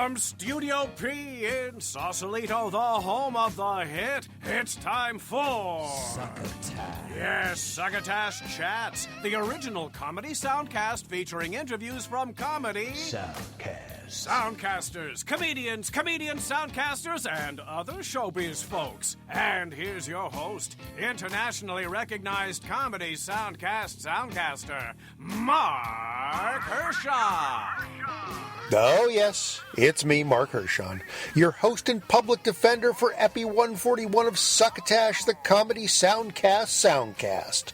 From Studio P in Sausalito, the home of the hit, it's time for... Succotash. Yes, Succotash Chats, the original comedy soundcast featuring interviews from comedy... Soundcast. Soundcasters, comedians, soundcasters, and other showbiz folks. And here's your host, internationally recognized Comedy Soundcast Soundcaster, Marc Hershon. Oh, yes, it's me, Marc Hershon, your host and public defender for Epi141 of Succotash, the Comedy Soundcast Soundcast.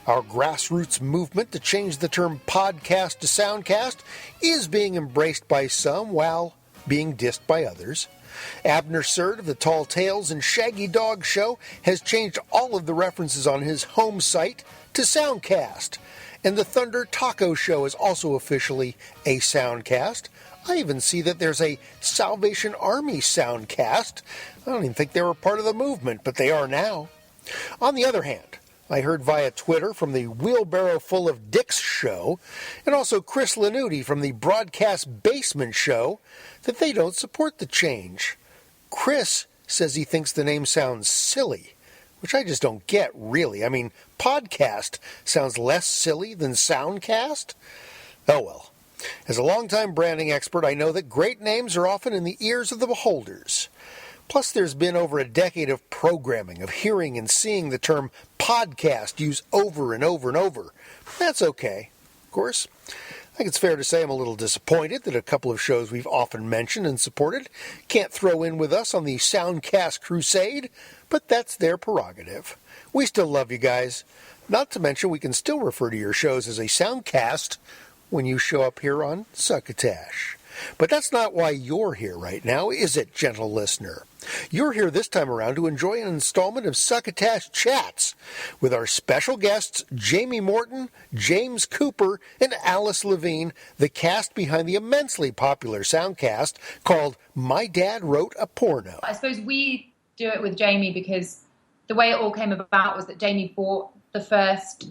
Our grassroots movement to change the term podcast to soundcast is being embraced by some while being dissed by others. Abner Surt of the Tall Tales and Shaggy Dog Show has changed all of the references on his home site to soundcast. And the Thunder Taco Show is also officially a soundcast. I even see that there's a Salvation Army soundcast. I don't even think they were part of the movement, but they are now. On the other hand, I heard via Twitter from the Wheelbarrow Full of Dicks show, and also Chris Lanuti from the Broadcast Basement show, that they don't support the change. Chris says he thinks the name sounds silly, which I just don't get, really. I mean, podcast sounds less silly than soundcast? Oh well. As a longtime branding expert, I know that great names are often in the ears of the beholders. Plus, there's been over a decade of programming, of hearing and seeing the term podcast used over and over and over. That's okay. Of course, I think it's fair to say I'm a little disappointed that a couple of shows we've often mentioned and supported can't throw in with us on the Soundcast Crusade, but that's their prerogative. We still love you guys. Not to mention we can still refer to your shows as a soundcast when you show up here on Succotash. But that's not why you're here right now, is it, gentle listener? You're here this time around to enjoy an installment of Succotash Chats with our special guests, Jamie Morton, James Cooper, and Alice Levine, the cast behind the immensely popular soundcast called My Dad Wrote a Porno. I suppose we do it with Jamie because the way it all came about was that Jamie brought the first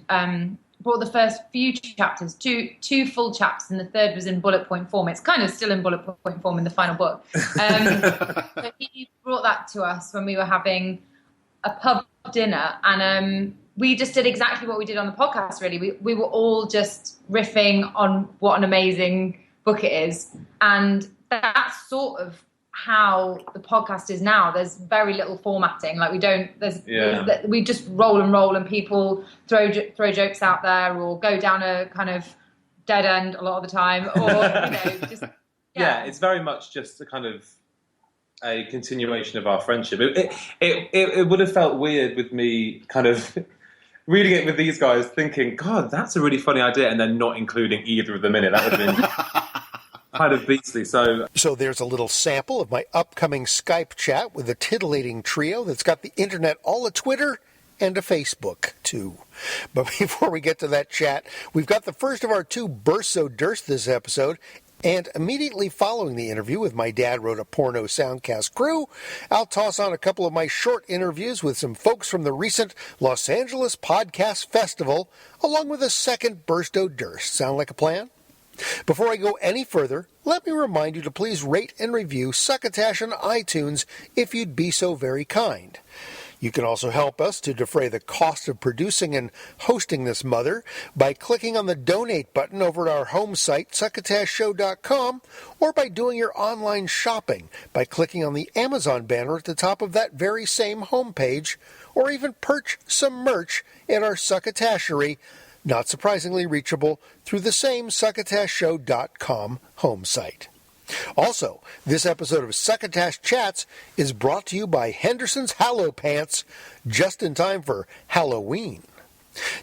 few chapters, two full chapters, and the third was in bullet point form. It's kind of still in bullet point form in the final book. So he brought that to us when we were having a pub dinner, and we just did exactly what we did on the podcast, really. We were all just riffing on what an amazing book it is, and that's sort of how the podcast is now. There's very little formatting. Like we just roll and people throw jokes out there or go down a kind of dead end a lot of the time, or just it's very much just a kind of a continuation of our friendship. It would have felt weird with me kind of reading it with these guys thinking, God, that's a really funny idea, and then not including either of them in it. That would have been kind of beastly. So there's a little sample of my upcoming Skype chat with a titillating trio that's got the internet all a Twitter and a Facebook, too. But before we get to that chat, we've got the first of our two bursts so durst this episode, and immediately following the interview with My Dad Wrote a Porno Soundcast crew, I'll toss on a couple of my short interviews with some folks from the recent Los Angeles Podcast Festival, along with a second burst o' durst. Sound like a plan? Before I go any further, let me remind you to please rate and review Succotash on iTunes if you'd be so very kind. You can also help us to defray the cost of producing and hosting this mother by clicking on the donate button over at our home site, succotashshow.com, or by doing your online shopping by clicking on the Amazon banner at the top of that very same homepage, or even purchase some merch at our Succotashery, not surprisingly reachable through the same succotashshow.com home site. Also, this episode of Succotash Chats is brought to you by Henderson's Hallow Pants, just in time for Halloween.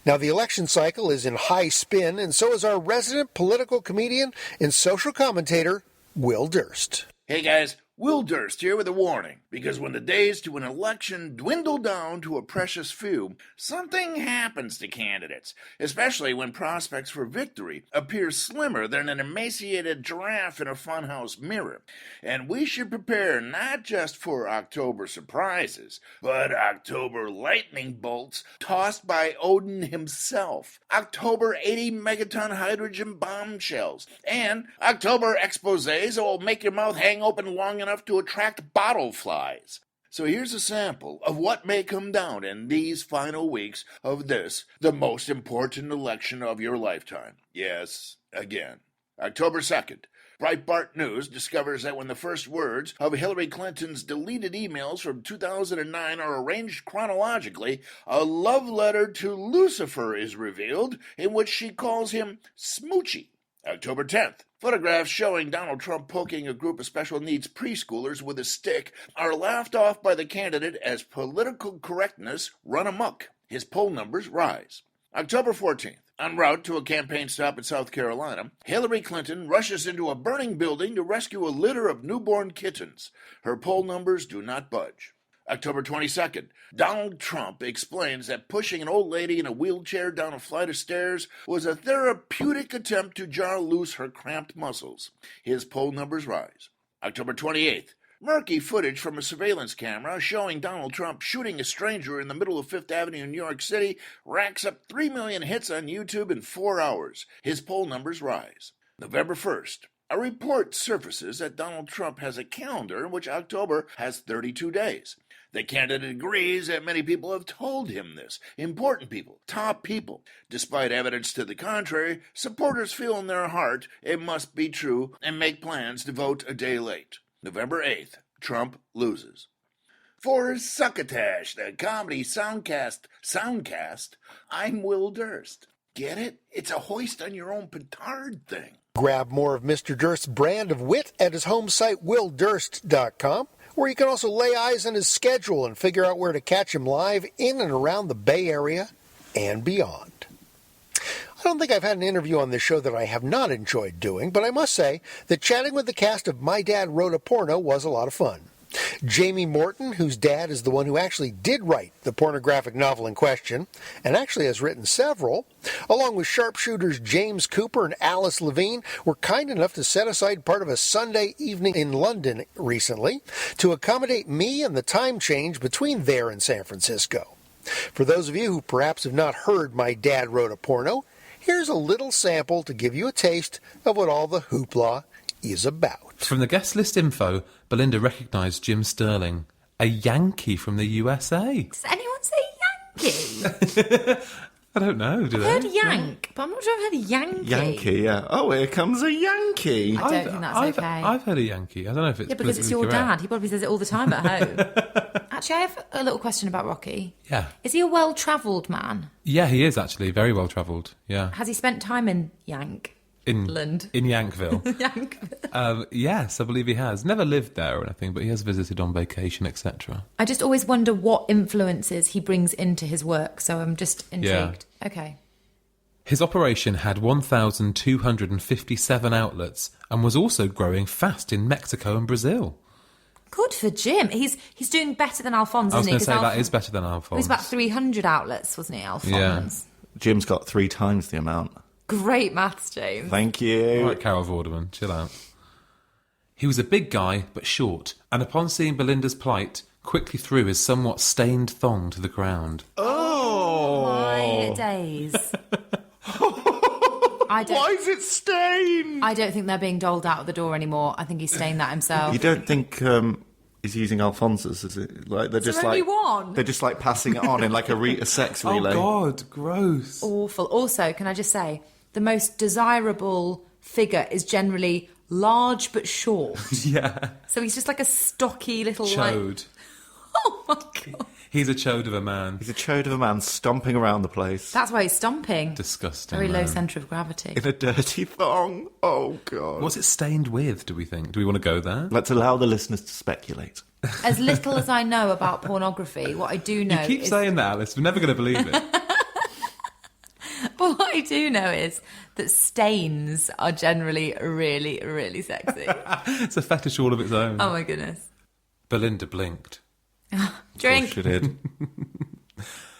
Now, the election cycle is in high spin, and so is our resident political comedian and social commentator, Will Durst. Hey guys, Will Durst here with a warning, because when the days to an election dwindle down to a precious few, something happens to candidates, especially when prospects for victory appear slimmer than an emaciated giraffe in a funhouse mirror. And we should prepare not just for October surprises, but October lightning bolts tossed by Odin himself, October 80 megaton hydrogen bombshells, and October exposés that will make your mouth hang open long enough to attract bottle flies. So here's a sample of what may come down in these final weeks of this, the most important election of your lifetime. Yes, again. October 2nd. Breitbart News discovers that when the first words of Hillary Clinton's deleted emails from 2009 are arranged chronologically, a love letter to Lucifer is revealed in which she calls him Smoochie. October 10th. Photographs showing Donald Trump poking a group of special needs preschoolers with a stick are laughed off by the candidate as political correctness run amok. His poll numbers rise. October 14th. En route to a campaign stop in South Carolina, Hillary Clinton rushes into a burning building to rescue a litter of newborn kittens. Her poll numbers do not budge. October 22nd, Donald Trump explains that pushing an old lady in a wheelchair down a flight of stairs was a therapeutic attempt to jar loose her cramped muscles. His poll numbers rise. October 28th, murky footage from a surveillance camera showing Donald Trump shooting a stranger in the middle of Fifth Avenue in New York City racks up 3 million hits on YouTube in 4 hours. His poll numbers rise. November 1st, a report surfaces that Donald Trump has a calendar in which October has 32 days. The candidate agrees that many people have told him this. Important people, top people. Despite evidence to the contrary, supporters feel in their heart it must be true and make plans to vote a day late. November 8th, Trump loses. For Succotash, the Comedy Soundcast Soundcast, I'm Will Durst. Get it? It's a hoist on your own petard thing. Grab more of Mr. Durst's brand of wit at his home site, willdurst.com, where you can also lay eyes on his schedule and figure out where to catch him live in and around the Bay Area and beyond. I don't think I've had an interview on this show that I have not enjoyed doing, but I must say that chatting with the cast of My Dad Wrote a Porno was a lot of fun. Jamie Morton, whose dad is the one who actually did write the pornographic novel in question, and actually has written several, along with sharpshooters James Cooper and Alice Levine, were kind enough to set aside part of a Sunday evening in London recently to accommodate me and the time change between there and San Francisco. For those of you who perhaps have not heard My Dad Wrote a Porno, here's a little sample to give you a taste of what all the hoopla is about. From the guest list info, Belinda recognised Jim Sterling, a Yankee from the USA. Does anyone say Yankee? I don't know, do they? I've heard Yank, but I'm not sure I've heard Yankee. Yankee, yeah. Oh, here comes a Yankee. I don't think that's okay. I've heard a Yankee. I don't know if it's because it's your correct. dad. He probably says it all the time at home. Actually, I have a little question about Rocky. Yeah. Is he a well-travelled man? Yeah, he is actually. Very well travelled, yeah. Has he spent time in Yankland? In Yankville. Yankville. Yes, I believe he has. Never lived there or anything, but he has visited on vacation, etc. I just always wonder what influences he brings into his work, so I'm just intrigued. Yeah. Okay. His operation had 1,257 outlets and was also growing fast in Mexico and Brazil. Good for Jim. He's doing better than Alphonse, isn't he? I was going to say, that is better than Alphonse. It was about 300 outlets, wasn't he, Alphonse? Yeah. Jim's got 3 times the amount. Great maths, James. Thank you. All right, Carol Vorderman, chill out. He was a big guy, but short, and upon seeing Belinda's plight, quickly threw his somewhat stained thong to the ground. Oh! My days. Why is it stained? I don't think they're being doled out of the door anymore. I think he's stained that himself. You don't think he's using Alphonse's? Is it like they're just only like one? They're just like passing it on in like a sex relay? Oh God, gross! Awful. Also, can I just say, the most desirable figure is generally large but short. Yeah. So he's just like a stocky little chode. Oh my God. He's a chode of a man. He's a chode of a man stomping around the place. That's why he's stomping. Disgusting. Very man. low centre of gravity. In a dirty thong. Oh God. What's it stained with, do we think? Do we want to go there? Let's allow the listeners to speculate. As little as I know about pornography, what I do know You keep saying that, Alice. We're never going to believe it. What I do know is that stains are generally really, really sexy. It's a fetish all of its own. Oh my goodness. Belinda blinked. Drink. She did.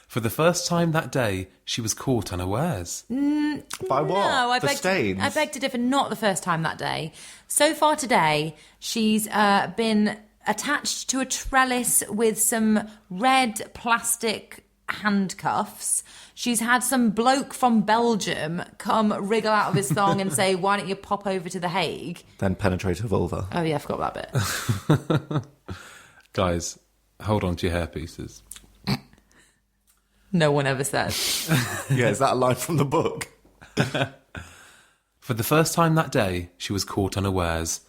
For the first time that day, she was caught unawares. By what? No, I The stains? I beg to differ. Not the first time that day. So far today, she's been attached to a trellis with some red plastic handcuffs. She's had some bloke from Belgium come wriggle out of his thong and say, "Why don't you pop over to The Hague?" Then penetrate her vulva. Oh yeah, I forgot that bit. Guys, hold on to your hairpieces. No one ever said. Yeah, is that a line from the book? For the first time that day, she was caught unawares.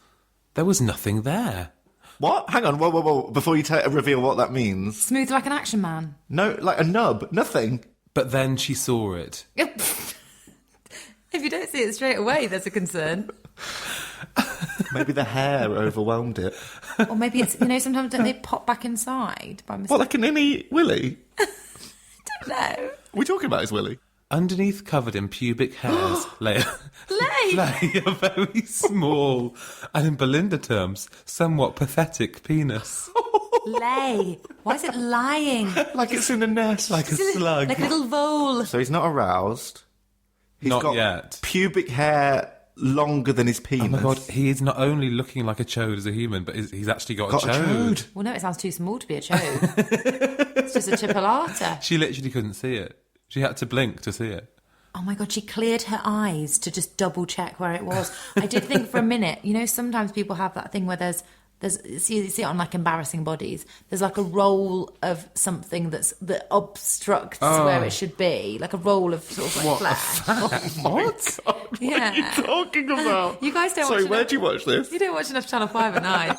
There was nothing there. What? Hang on, whoa. Before you reveal what that means. Smooth like an action man. No, like a nub. Nothing. But then she saw it. If you don't see it straight away, there's a concern. Maybe the hair overwhelmed it. Or maybe it's, sometimes don't they pop back inside by mistake? What, like an innie willy? No. Are we talking about his willy? Underneath, covered in pubic hairs, lay a very small, and in Belinda terms, somewhat pathetic penis. Lay. Why is it lying? Like it's in a nest. Like a slug. Like a little vole. So he's not aroused. He's Not got yet. pubic hair longer than his penis. Oh my god, he is not only looking like a chode as a human, but he's actually got a Got a chode. chode. Well, no, it sounds too small to be a chode. It's just a chipolata. She literally couldn't see it. She had to blink to see it. Oh my god, she cleared her eyes to just double check where it was. I did think for a minute, sometimes people have that thing where there's you see it on like embarrassing bodies. There's like a roll of something that obstructs where it should be, like a roll of sort of like flesh. What? Yeah. What are you talking about? You guys don't Sorry, watch where'd you watch this? You don't watch enough Channel 5 at night.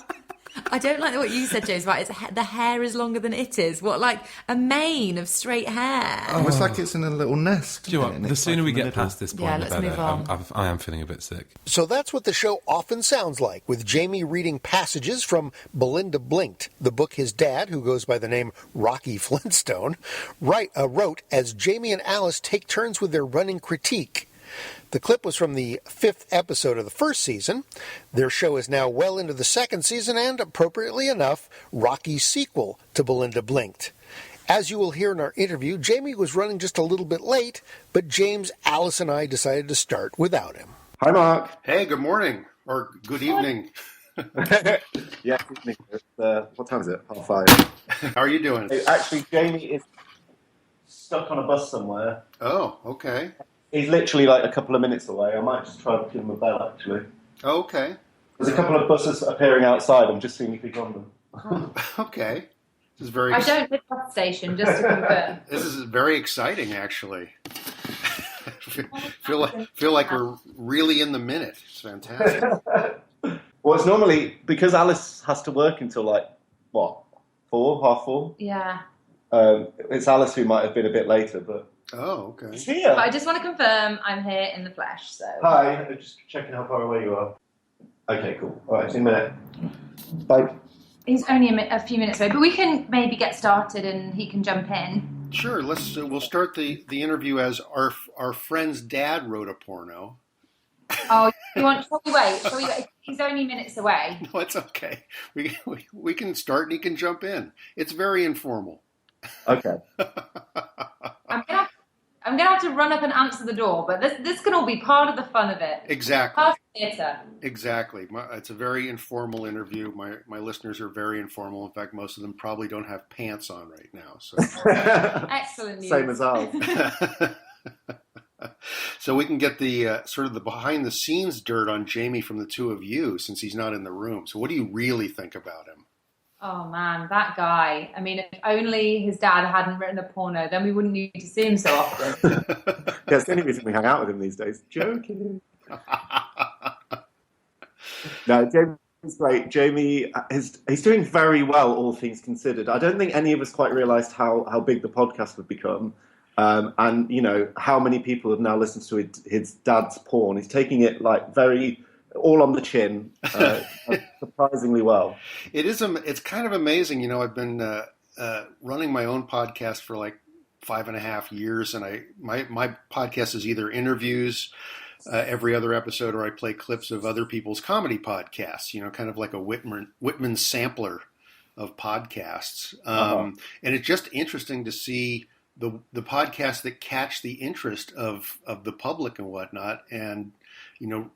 I don't like what you said, James, about the hair is longer than it is. What, like a mane of straight hair? Oh, it's like it's in a little nest. Do you know isn't it? what? And The it's sooner like we in the get middle. past this point, Yeah, the let's better. move on. I am feeling a bit sick. So that's what the show often sounds like, with Jamie reading passages from Belinda Blinked, the book his dad, who goes by the name Rocky Flintstone, wrote as Jamie and Alice take turns with their running critique. The clip was from the 5th episode of the first season. Their show is now well into the 2nd season and, appropriately enough, Rocky's sequel to Belinda Blinked. As you will hear in our interview, Jamie was running just a little bit late, but James, Alice, and I decided to start without him. Hi, Mark. Hey, good morning, or good evening. Yeah, what time is it? 5:30. How are you doing? Actually, Jamie is stuck on a bus somewhere. Oh, okay. He's literally like a couple of minutes away. I might just try to give him a bell, actually. Okay. There's a couple of buses appearing outside. I'm just seeing if he's on them. Okay. This is very. I don't live bus station, just to confirm. This is very exciting, actually. feel like we're really in the minute. It's fantastic. Well, it's normally, because Alice has to work until like, what, 4:30? Yeah. It's Alice who might have been a bit later, but... Oh, okay. She's here. But I just want to confirm I'm here in the flesh, so. Hi, I'm just checking how far away you are. Okay, cool. All right, see you in a minute. Bye. He's only a few minutes away, but we can maybe get started and he can jump in. Sure. We'll start the interview as our friend's dad wrote a porno. Oh, shall we wait? He's only minutes away. No, it's okay. We can start and he can jump in. It's very informal. Okay. I'm gonna have to run up and answer the door, but this can all be part of the fun of it. Exactly. Part of theatre. Exactly. It's a very informal interview. My listeners are very informal. In fact, most of them probably don't have pants on right now. So Excellent news. Same as ours. So we can get the sort of the behind the scenes dirt on Jamie from the two of you, since he's not in the room. So what do you really think about him? Oh man, that guy. I mean, if only his dad hadn't written a porno, then we wouldn't need to see him so often. Yeah, it's the only reason we hang out with him these days. Joking. No, Jamie's great. Jamie, he's doing very well, all things considered. I don't think any of us quite realised how big the podcast would become. And, how many people have now listened to his dad's porn. He's taking it like very... all on the chin, surprisingly well. It is. It's kind of amazing. I've been running my own podcast for like 5.5 years, and my podcast is either interviews every other episode, or I play clips of other people's comedy podcasts. Kind of like a Whitman sampler of podcasts. And it's just interesting to see the podcasts that catch the interest of the public and whatnot, and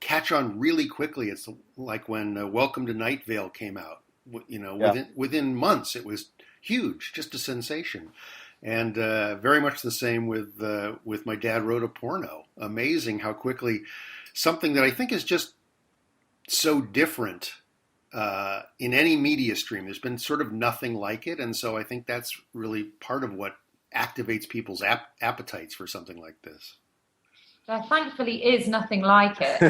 catch on really quickly. It's like when Welcome to Night Vale came out. Within months, it was huge, just a sensation. And very much the same with My Dad Wrote a Porno. Amazing how quickly something that I think is just so different in any media stream. There's been sort of nothing like it, and so I think that's really part of what activates people's appetites for something like this. There thankfully is nothing like it.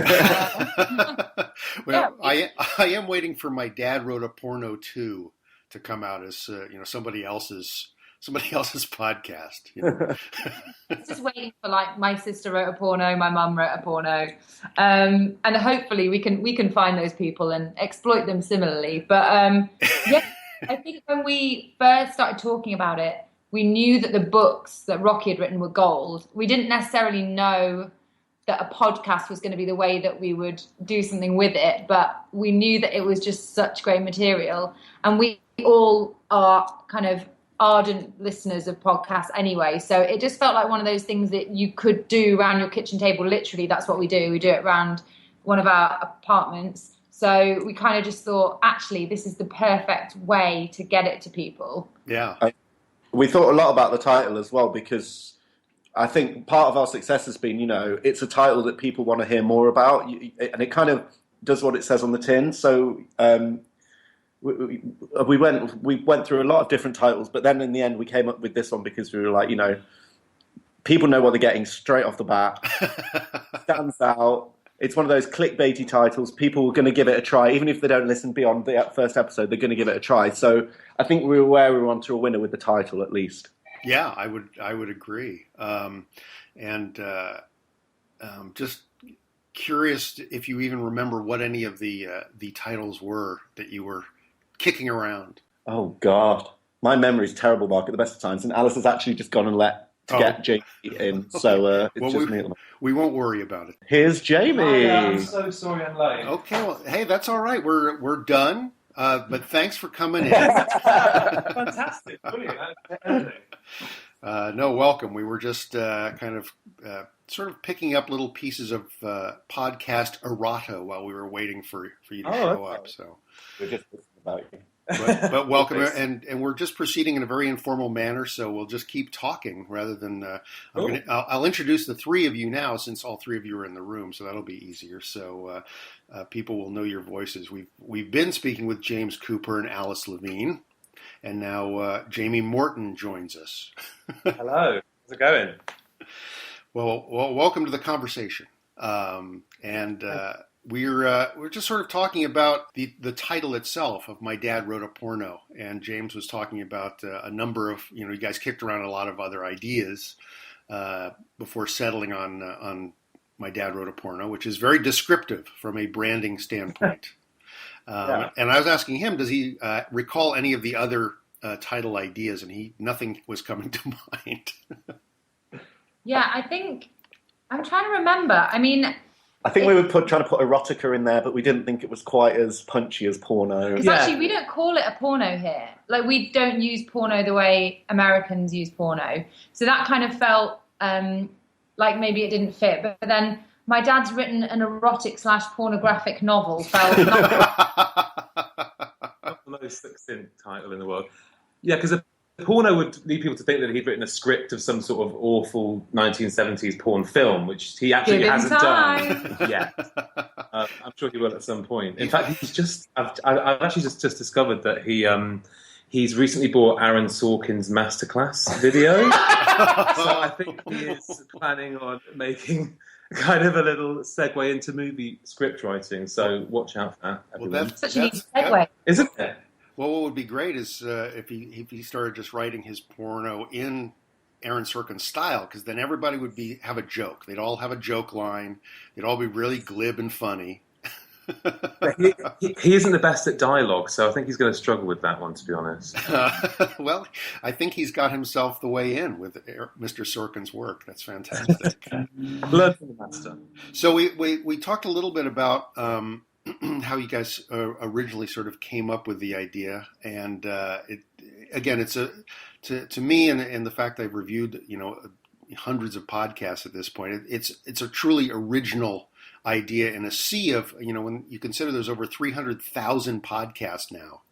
Well, I am waiting for My Dad Wrote a Porno 2 to come out as somebody else's podcast. Just waiting for, like, my sister wrote a porno, my mum wrote a porno, and hopefully we can find those people and exploit them similarly. But I think when we first started talking about it, we knew that the books that Rocky had written were gold. We didn't necessarily know that a podcast was going to be the way that we would do something with it, but we knew that it was just such great material, and we all are kind of ardent listeners of podcasts anyway, so it just felt like one of those things that you could do around your kitchen table. Literally, that's what we do. We do it around one of our apartments. So we kind of just thought, actually, this is the perfect way to get it to people. Yeah. We thought a lot about the title as well, because I think part of our success has been, it's a title that people want to hear more about, and it kind of does what it says on the tin. So we went through a lot of different titles, but then in the end we came up with this one because we were like, people know what they're getting straight off the bat. Stands out. It's one of those clickbaity titles. People are going to give it a try, even if they don't listen beyond the first episode. They're going to give it a try. So I think we were where we were onto a winner with the title, at least. Yeah, I would agree. Just curious if you even remember what any of the titles were that you were kicking around. Oh God, my memory's terrible, Mark. At the best of times, and Alice has actually just gone and get Jamie in. So it's just me at the moment. We won't worry about it. Here's Jamie. I'm so sorry I'm late. Okay, well, hey, that's all right. We're done. But thanks for coming in. Fantastic, brilliant. No, welcome. We were just kind of sort of picking up little pieces of podcast errata while we were waiting for you to show up. So we're just listening about you. But welcome, and we're just proceeding in a very informal manner, so we'll just keep talking rather than. I'll introduce the three of you now, since all three of you are in the room, so that'll be easier. So people will know your voices. We've been speaking with James Cooper and Alice Levine, and now Jamie Morton joins us. Hello, how's it going? Well, welcome to the conversation, We're just sort of talking about the title itself of My Dad Wrote a Porno, and James was talking about a number of, you guys kicked around a lot of other ideas before settling on My Dad Wrote a Porno, which is very descriptive from a branding standpoint. And I was asking him, does he recall any of the other title ideas, and nothing was coming to mind. Yeah, I think I'm trying to remember. I mean, I think we were trying to put erotica in there, but we didn't think it was quite as punchy as porno. Because actually, we don't call it a porno here. Like, we don't use porno the way Americans use porno. So that kind of felt like maybe it didn't fit. But then my dad's written an erotic/pornographic novel. Felt not the most succinct title in the world. Yeah, because porno would lead people to think that he'd written a script of some sort of awful 1970s porn film, which he actually hasn't done yet. I'm sure he will at some point. In fact, I've actually just discovered that he's recently bought Aaron Sorkin's masterclass video. So I think he is planning on making kind of a little segue into movie script writing. So watch out for that, everyone. Well, such a neat segue. Isn't it? Well, what would be great is if he started just writing his porno in Aaron Sorkin's style, because then everybody would have a joke. They'd all have a joke line. They'd all be really glib and funny. He isn't the best at dialogue, so I think he's going to struggle with that one, to be honest. Well, I think he's got himself the way in with Mr. Sorkin's work. That's fantastic. Learn from the master. So we talked a little bit about how you guys originally sort of came up with the idea, and it's to me, and the fact I've reviewed hundreds of podcasts at this point, it's a truly original idea in a sea of, when you consider there's over 300,000 podcasts now,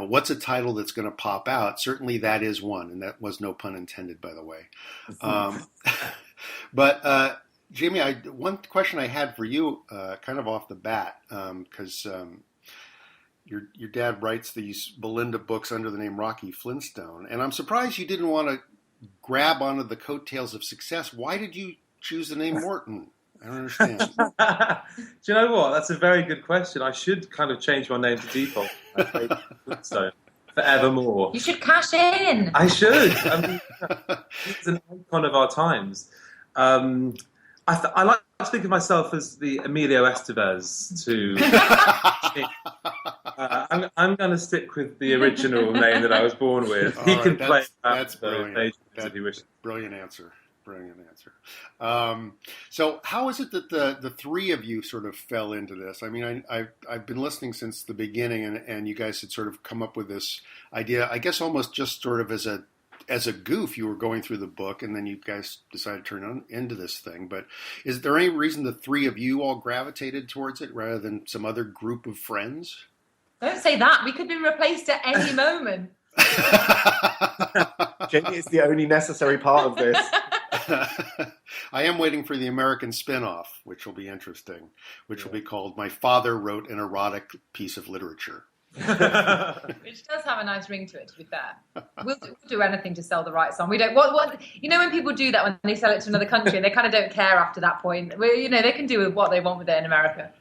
what's a title that's going to pop out? Certainly that is one, and that was no pun intended, by the way. But Jamie, one question I had for you, kind of off the bat, because your dad writes these Belinda books under the name Rocky Flintstone, and I'm surprised you didn't want to grab onto the coattails of success. Why did you choose the name Wharton? I don't understand. Do you know what? That's a very good question. I should kind of change my name to default. So forevermore. You should cash in. I should. I mean, it's an icon of our times. I like to think of myself as the Emilio Estevez to. I'm going to stick with the original name that I was born with. He can play. That's brilliant. If he wishes. Brilliant answer. So how is it that the three of you sort of fell into this? I mean, I've been listening since the beginning, and you guys had sort of come up with this idea, I guess almost just sort of as a goof. You were going through the book, and then you guys decided to turn into this thing. But is there any reason the three of you all gravitated towards it rather than some other group of friends? Don't say that. We could be replaced at any moment. Jamie is the only necessary part of this. I am waiting for the American spin-off, which will be interesting, which will be called My Father Wrote an Erotic Piece of Literature. Which does have a nice ring to it, to be fair. We'll do anything to sell the rights on. We don't. What? When people do that when they sell it to another country, they kind of don't care after that point. They can do what they want with it in America.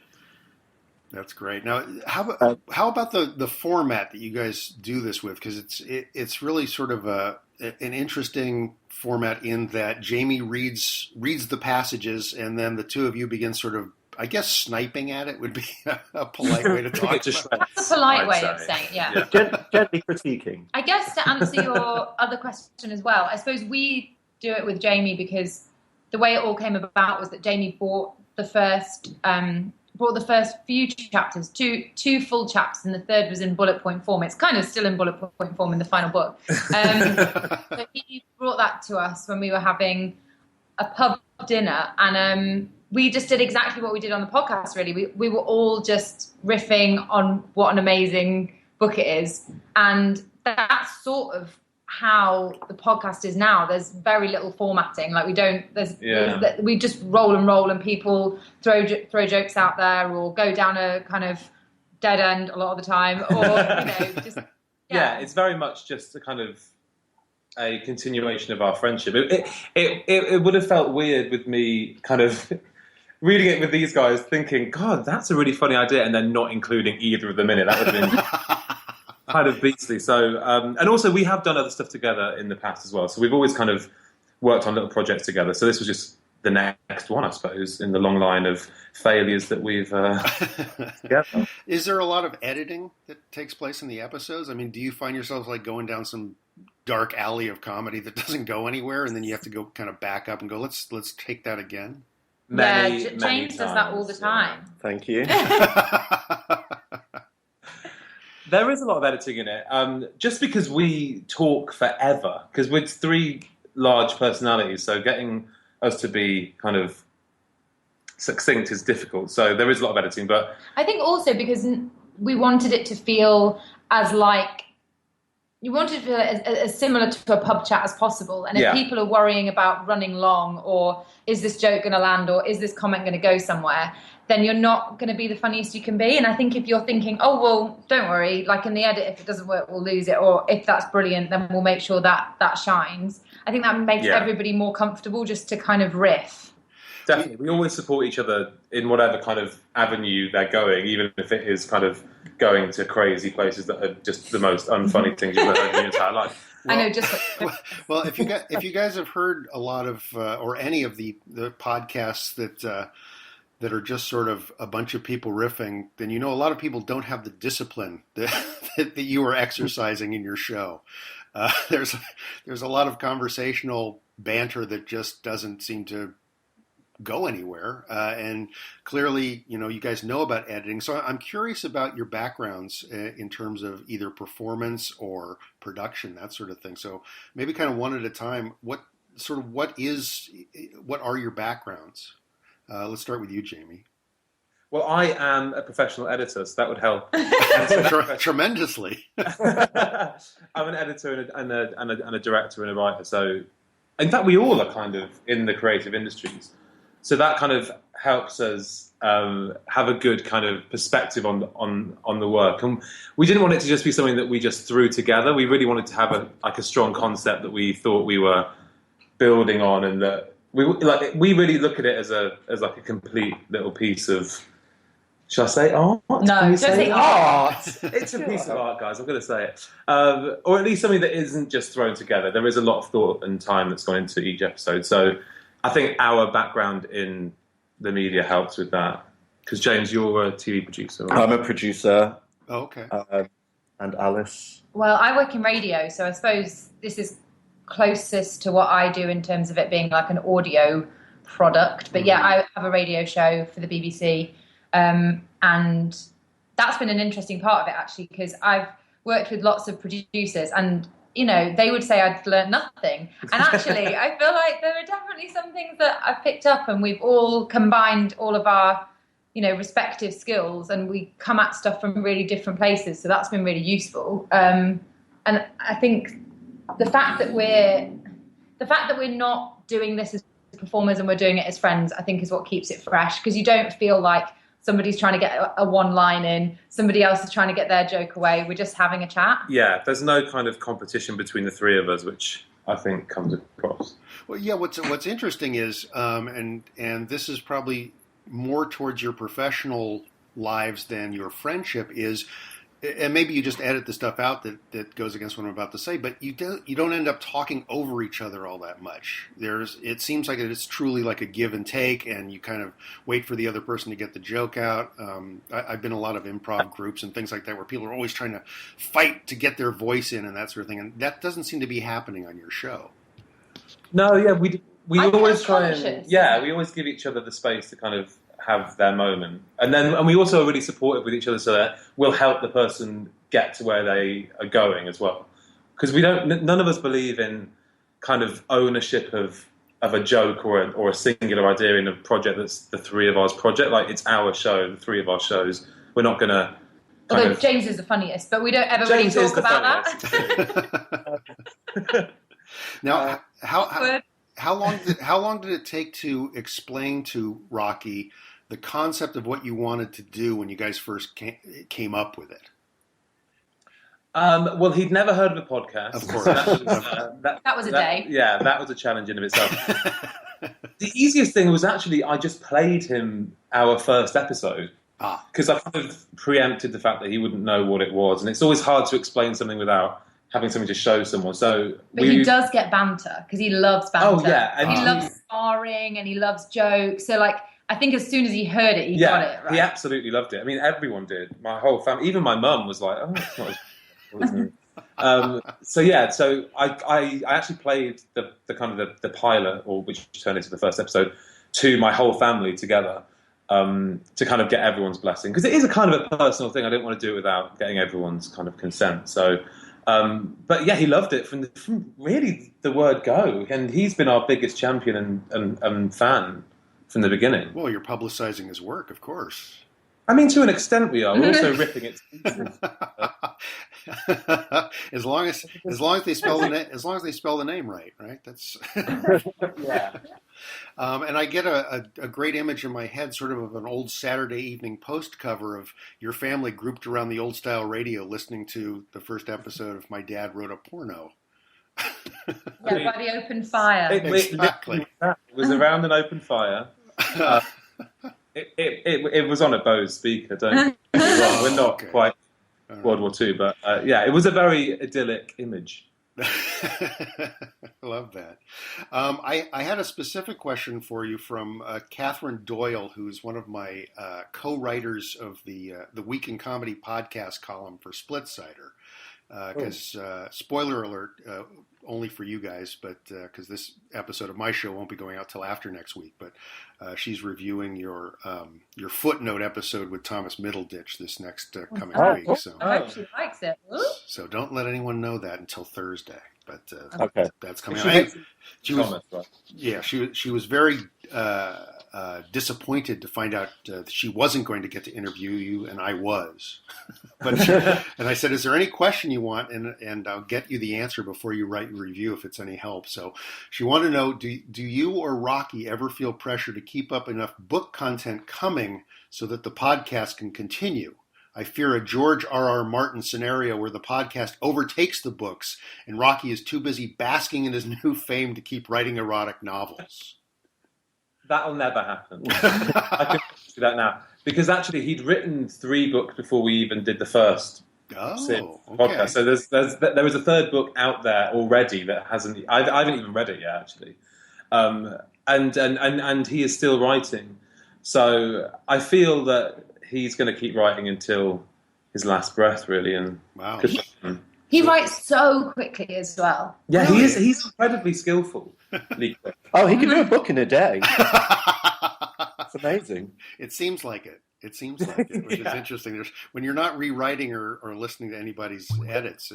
That's great. Now, how about the format that you guys do this with? Because it's really sort of an interesting format in that Jamie reads the passages, and then the two of you begin sort of, I guess, sniping at it would be a polite way to talk. That's a polite way of saying it, yeah. Gently critiquing. I guess to answer your other question as well, I suppose we do it with Jamie because the way it all came about was that Jamie brought the first few chapters, two full chapters, and the third was in bullet point form. It's kind of still in bullet point form in the final book. So he brought that to us when we were having a pub dinner, and we just did exactly what we did on the podcast, really. We were all just riffing on what an amazing book it is, and that's sort of how the podcast is now. There's very little formatting. Like we just roll and people throw jokes out there or go down a kind of dead end a lot of the time, or just it's very much just a kind of a continuation of our friendship. It would have felt weird with me kind of reading it with these guys, thinking, God, that's a really funny idea, and then not including either of them in it. That would have been kind of beastly. So, and also we have done other stuff together in the past as well. So we've always kind of worked on little projects together. So this was just the next one, I suppose, in the long line of failures that we've. Is there a lot of editing that takes place in the episodes? I mean, do you find yourselves like going down some dark alley of comedy that doesn't go anywhere, and then you have to go kind of back up and go, let's take that again? James does that all the time. Thank you. There is a lot of editing in it, just because we talk forever, because we're three large personalities, so getting us to be kind of succinct is difficult. So there is a lot of editing, but I think also because we wanted it to feel as similar to a pub chat as possible. And if people are worrying about running long, or is this joke going to land, or is this comment going to go somewhere, then you're not going to be the funniest you can be. And I think if you're thinking, oh, well, don't worry, like in the edit, if it doesn't work, we'll lose it. Or if that's brilliant, then we'll make sure that shines. I think that makes everybody more comfortable just to kind of riff. Definitely. We always support each other in whatever kind of avenue they're going, even if it is kind of going to crazy places that are just the most unfunny things you've ever heard in your entire life. Well, I know, just well, if you guys have heard a lot of or any of the podcasts that that are just sort of a bunch of people riffing, then a lot of people don't have the discipline that you are exercising in your show. There's a lot of conversational banter that just doesn't seem to go anywhere. And clearly, you guys know about editing. So I'm curious about your backgrounds in terms of either performance or production, that sort of thing. So maybe kind of one at a time. What are your backgrounds? Let's start with you, Jamie. Well, I am a professional editor, so that would help. Tremendously. I'm an editor and a director and a writer. So, in fact, we all are kind of in the creative industries. So that kind of helps us have a good kind of perspective on the work. And we didn't want it to just be something that we just threw together. We really wanted to have a strong concept that we thought we were building on, and that we really look at it as like a complete little piece of. Shall I say art? No, don't say art. It's a piece of art, guys. I'm going to say it. Or at least something that isn't just thrown together. There is a lot of thought and time that's gone into each episode. So I think our background in the media helps with that. Because, James, you're a TV producer, right? I'm a producer. Oh, okay. And Alice? Well, I work in radio, so I suppose this is closest to what I do in terms of it being like an audio product. But yeah, I have a radio show for the BBC. And that's been an interesting part of it, actually, because I've worked with lots of producers and, they would say I'd learned nothing. And actually, I feel like there are definitely some things that I've picked up, and we've all combined all of our, respective skills, and we come at stuff from really different places. So that's been really useful. And I think the fact that we're not doing this as performers and we're doing it as friends, I think is what keeps it fresh, because you don't feel like somebody's trying to get a one line in, somebody else is trying to get their joke away. We're just having a chat. Yeah, there's no kind of competition between the three of us, which I think comes across. Well, yeah, what's interesting is, and this is probably more towards your professional lives than your friendship is, and maybe you just edit the stuff out that goes against what I'm about to say, but you don't end up talking over each other all that much. It seems like it's truly like a give and take, and you kind of wait for the other person to get the joke out. I've been in a lot of improv groups and things like that where people are always trying to fight to get their voice in and that sort of thing, and that doesn't seem to be happening on your show. No, yeah, we always try and we always give each other the space to kind of have their moment, and we also are really supportive with each other, so that we'll help the person get to where they are going as well. Because none of us believe in kind of ownership of a joke or a singular idea in a project that's the three of ours project. Like, it's our show, the three of our shows. We're not going to. Although James is the funniest, but we don't ever really talk about that. Now, how long did it take to explain to Rocky the concept of what you wanted to do when you guys first came up with it? Well, he'd never heard of a podcast. Of course. That was a day. Yeah, that was a challenge in of itself. The easiest thing was actually I just played him our first episode. Because I kind of preempted the fact that he wouldn't know what it was. And it's always hard to explain something without having something to show someone. But he does get banter, because he loves banter. Oh, yeah. And he loves sparring and he loves jokes. So, I think as soon as he heard it, he got it, right? He absolutely loved it. I mean, everyone did. My whole family, even my mum was like, oh, it's not as so I actually played the kind of the pilot, or which turned into the first episode, to my whole family together, to kind of get everyone's blessing. Because it is a kind of a personal thing. I didn't want to do it without getting everyone's kind of consent. So, but yeah, he loved it from really the word go. And he's been our biggest champion and fan from the beginning. Well, you're publicizing his work, of course. I mean, to an extent we are. We're also ripping it. as long as they spell the name right? That's yeah. And I get a great image in my head, sort of an old Saturday Evening Post cover of your family grouped around the old style radio, listening to the first episode of My Dad Wrote a Porno. Yeah, by the open fire. Exactly. It was around an open fire. It was on a Bose speaker. Don't get me wrong. We're not quite World War II, but it was a very idyllic image. I love that. I had a specific question for you from Catherine Doyle, who's one of my co-writers of the Week in Comedy podcast column for Splitsider. Because spoiler alert, only for you guys, but because this episode of my show won't be going out till after next week. But she's reviewing your footnote episode with Thomas Middleditch this next coming week. So I hope she likes it. So don't let anyone know that until Thursday. But that's coming She out. She was, Thomas, right? yeah, she was very disappointed to find out she wasn't going to get to interview you, and I was. And I said, "Is there any question you want?" And I'll get you the answer before you write your review if it's any help. So she wanted to know: Do you or Rocky ever feel pressure to keep up enough book content coming so that the podcast can continue? I fear a George R.R. Martin scenario where the podcast overtakes the books and Rocky is too busy basking in his new fame to keep writing erotic novels. That'll never happen. I can see that now. Because actually he'd written 3 books before we even did the first podcast. So there was a 3rd book out there already that hasn't... I haven't even read it yet, actually. And he is still writing. So I feel that he's going to keep writing until his last breath, really. And wow. He writes so quickly as well. Yeah, he is. He's incredibly skillful. Oh, he can do a book in a day. It's amazing. It seems like it. It seems like it, which is interesting. When you're not rewriting or listening to anybody's edits,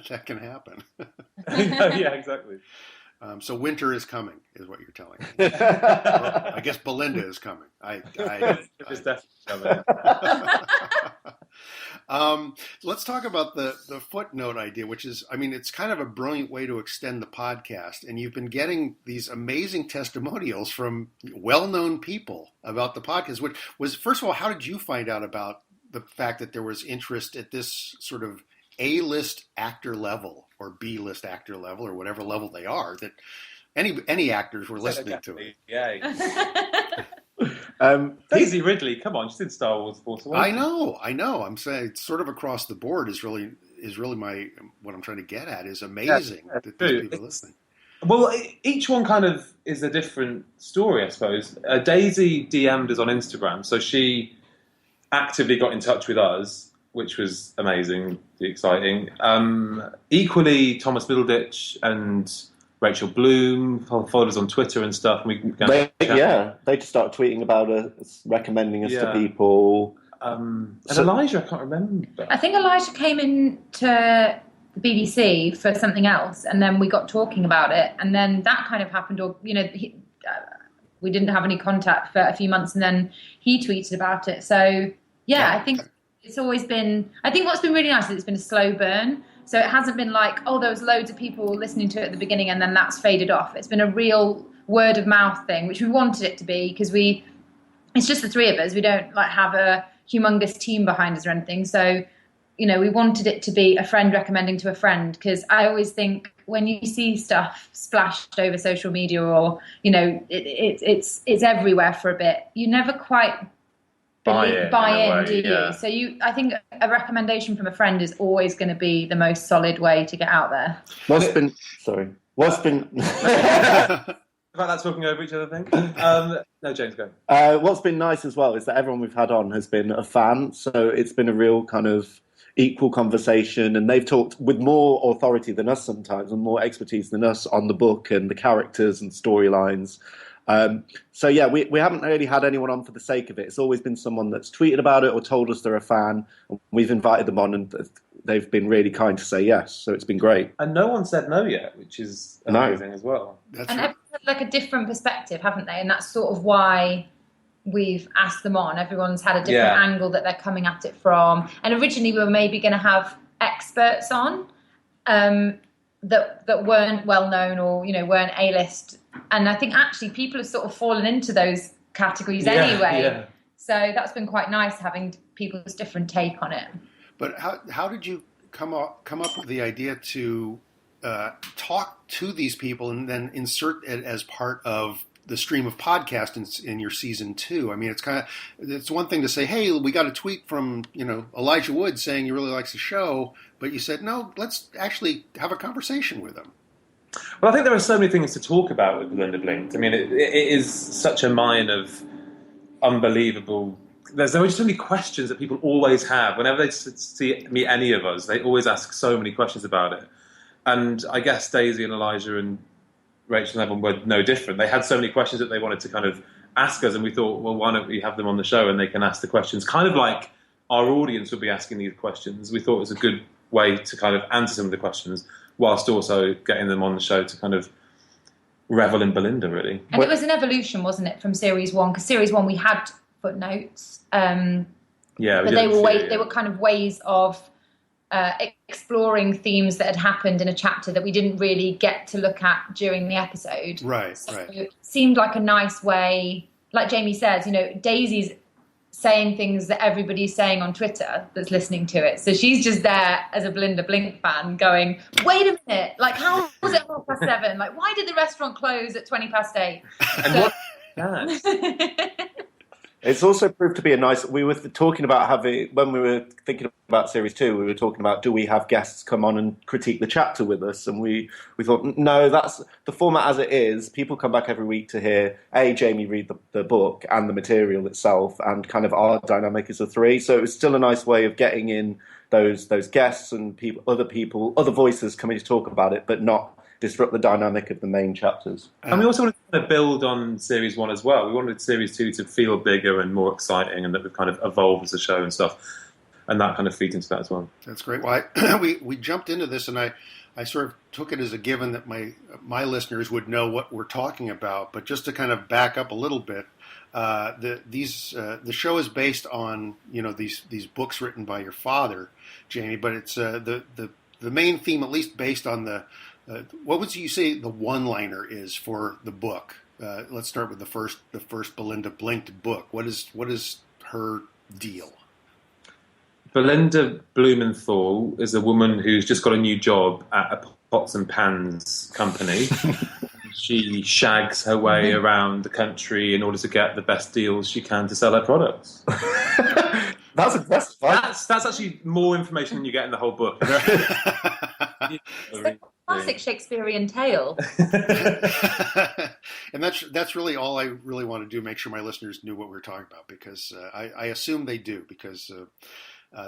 that can happen. Yeah, exactly. So winter is coming, is what you're telling me. Well, I guess Belinda is coming. It's definitely coming. Let's talk about the footnote idea, which is, I mean, it's kind of a brilliant way to extend the podcast. And you've been getting these amazing testimonials from well-known people about the podcast, which was, first of all, how did you find out about the fact that there was interest at this sort of A-list actor level or B-list actor level or whatever level they are, that any actors were listening to it? Yeah. Daisy Ridley, come on, she's in Star Wars Force Awakens. I know. I'm saying it's sort of across the board is really my what I'm trying to get at is amazing that these people are listening. Well, each one kind of is a different story, I suppose. Daisy DM'd us on Instagram, so she actively got in touch with us, which was amazing, exciting. Equally, Thomas Middleditch and Rachel Bloom followed us on Twitter and stuff. And they just started tweeting about us, recommending us to people. And Elijah, I can't remember. I think Elijah came in to the BBC for something else, and then we got talking about it, and then that kind of happened. Or we didn't have any contact for a few months, and then he tweeted about it. So I think it's always been. I think what's been really nice is it's been a slow burn. So it hasn't been like, oh, there was loads of people listening to it at the beginning and then that's faded off. It's been a real word of mouth thing, which we wanted it to be because it's just the 3 of us. We don't have a humongous team behind us or anything. So, we wanted it to be a friend recommending to a friend, because I always think when you see stuff splashed over social media or, it's everywhere for a bit, you never quite buy in, do you? Yeah. So I think a recommendation from a friend is always going to be the most solid way to get out there. What's been about that talking over each other thing? No, James, go. What's been nice as well is that everyone we've had on has been a fan, so it's been a real kind of equal conversation, and they've talked with more authority than us sometimes and more expertise than us on the book and the characters and storylines. We haven't really had anyone on for the sake of it. It's always been someone that's tweeted about it or told us they're a fan. We've invited them on and they've been really kind to say yes. So it's been great. And no one said no yet, which is amazing as well. Everyone's had a different perspective, haven't they? And that's sort of why we've asked them on. Everyone's had a different angle that they're coming at it from. And originally we were maybe going to have experts on that weren't well known or weren't A-list. And I think actually people have sort of fallen into those categories anyway. Yeah. So that's been quite nice having people's different take on it. But how did you come up with the idea to talk to these people and then insert it as part of the stream of podcasts in your season 2. I mean, it's one thing to say, hey, we got a tweet from Elijah Wood saying he really likes the show, but you said no, let's actually have a conversation with him. Well, I think there are so many things to talk about with Belinda Blinked. I mean, it is such a mine of unbelievable. There are just so many questions that people always have. Whenever they meet any of us, they always ask so many questions about it. And I guess Daisy and Elijah and Rachel and Evan were no different. They had so many questions that they wanted to kind of ask us, and we thought, well, why don't we have them on the show and they can ask the questions, kind of like our audience would be asking these questions. We thought it was a good way to kind of answer some of the questions whilst also getting them on the show to kind of revel in Belinda, really. And it was an evolution, wasn't it, from Series 1? Because Series 1 we had footnotes, but they were kind of ways of exploring themes that had happened in a chapter that we didn't really get to look at during the episode. Right. It seemed like a nice way, like Jamie says, Daisy's saying things that everybody's saying on Twitter that's listening to it. So she's just there as a Belinda Blinked fan going, wait a minute, like how was it 7:30? Like why did the restaurant close at 8:20? And It's also proved to be a nice. We were talking about when we were thinking about Series 2, we were talking about, do we have guests come on and critique the chapter with us? And we thought, no, that's the format as it is. People come back every week to hear Jamie read the book and the material itself, and kind of our dynamic as a three. So it was still a nice way of getting in those guests and other voices coming to talk about it, but not disrupt the dynamic of the main chapters. And we also wanted to build on Series 1 as well. We wanted Series 2 to feel bigger and more exciting, and that we've kind of evolved as a show and stuff. And that kind of feeds into that as well. That's great. Well, we jumped into this, and I sort of took it as a given that my listeners would know what we're talking about. But just to kind of back up a little bit, the show is based on these books written by your father, Jamie. But it's the main theme, at least based on the what would you say the one-liner is for the book? Let's start with the first Belinda Blinked book. What is her deal? Belinda Blumenthal is a woman who's just got a new job at a pots and pans company. She shags her way around the country in order to get the best deals she can to sell her products. That's impressive. That's actually more information than you get in the whole book. Classic Shakespearean tale. And that's really all I really want to do, make sure my listeners knew what we were talking about, because I assume they do, because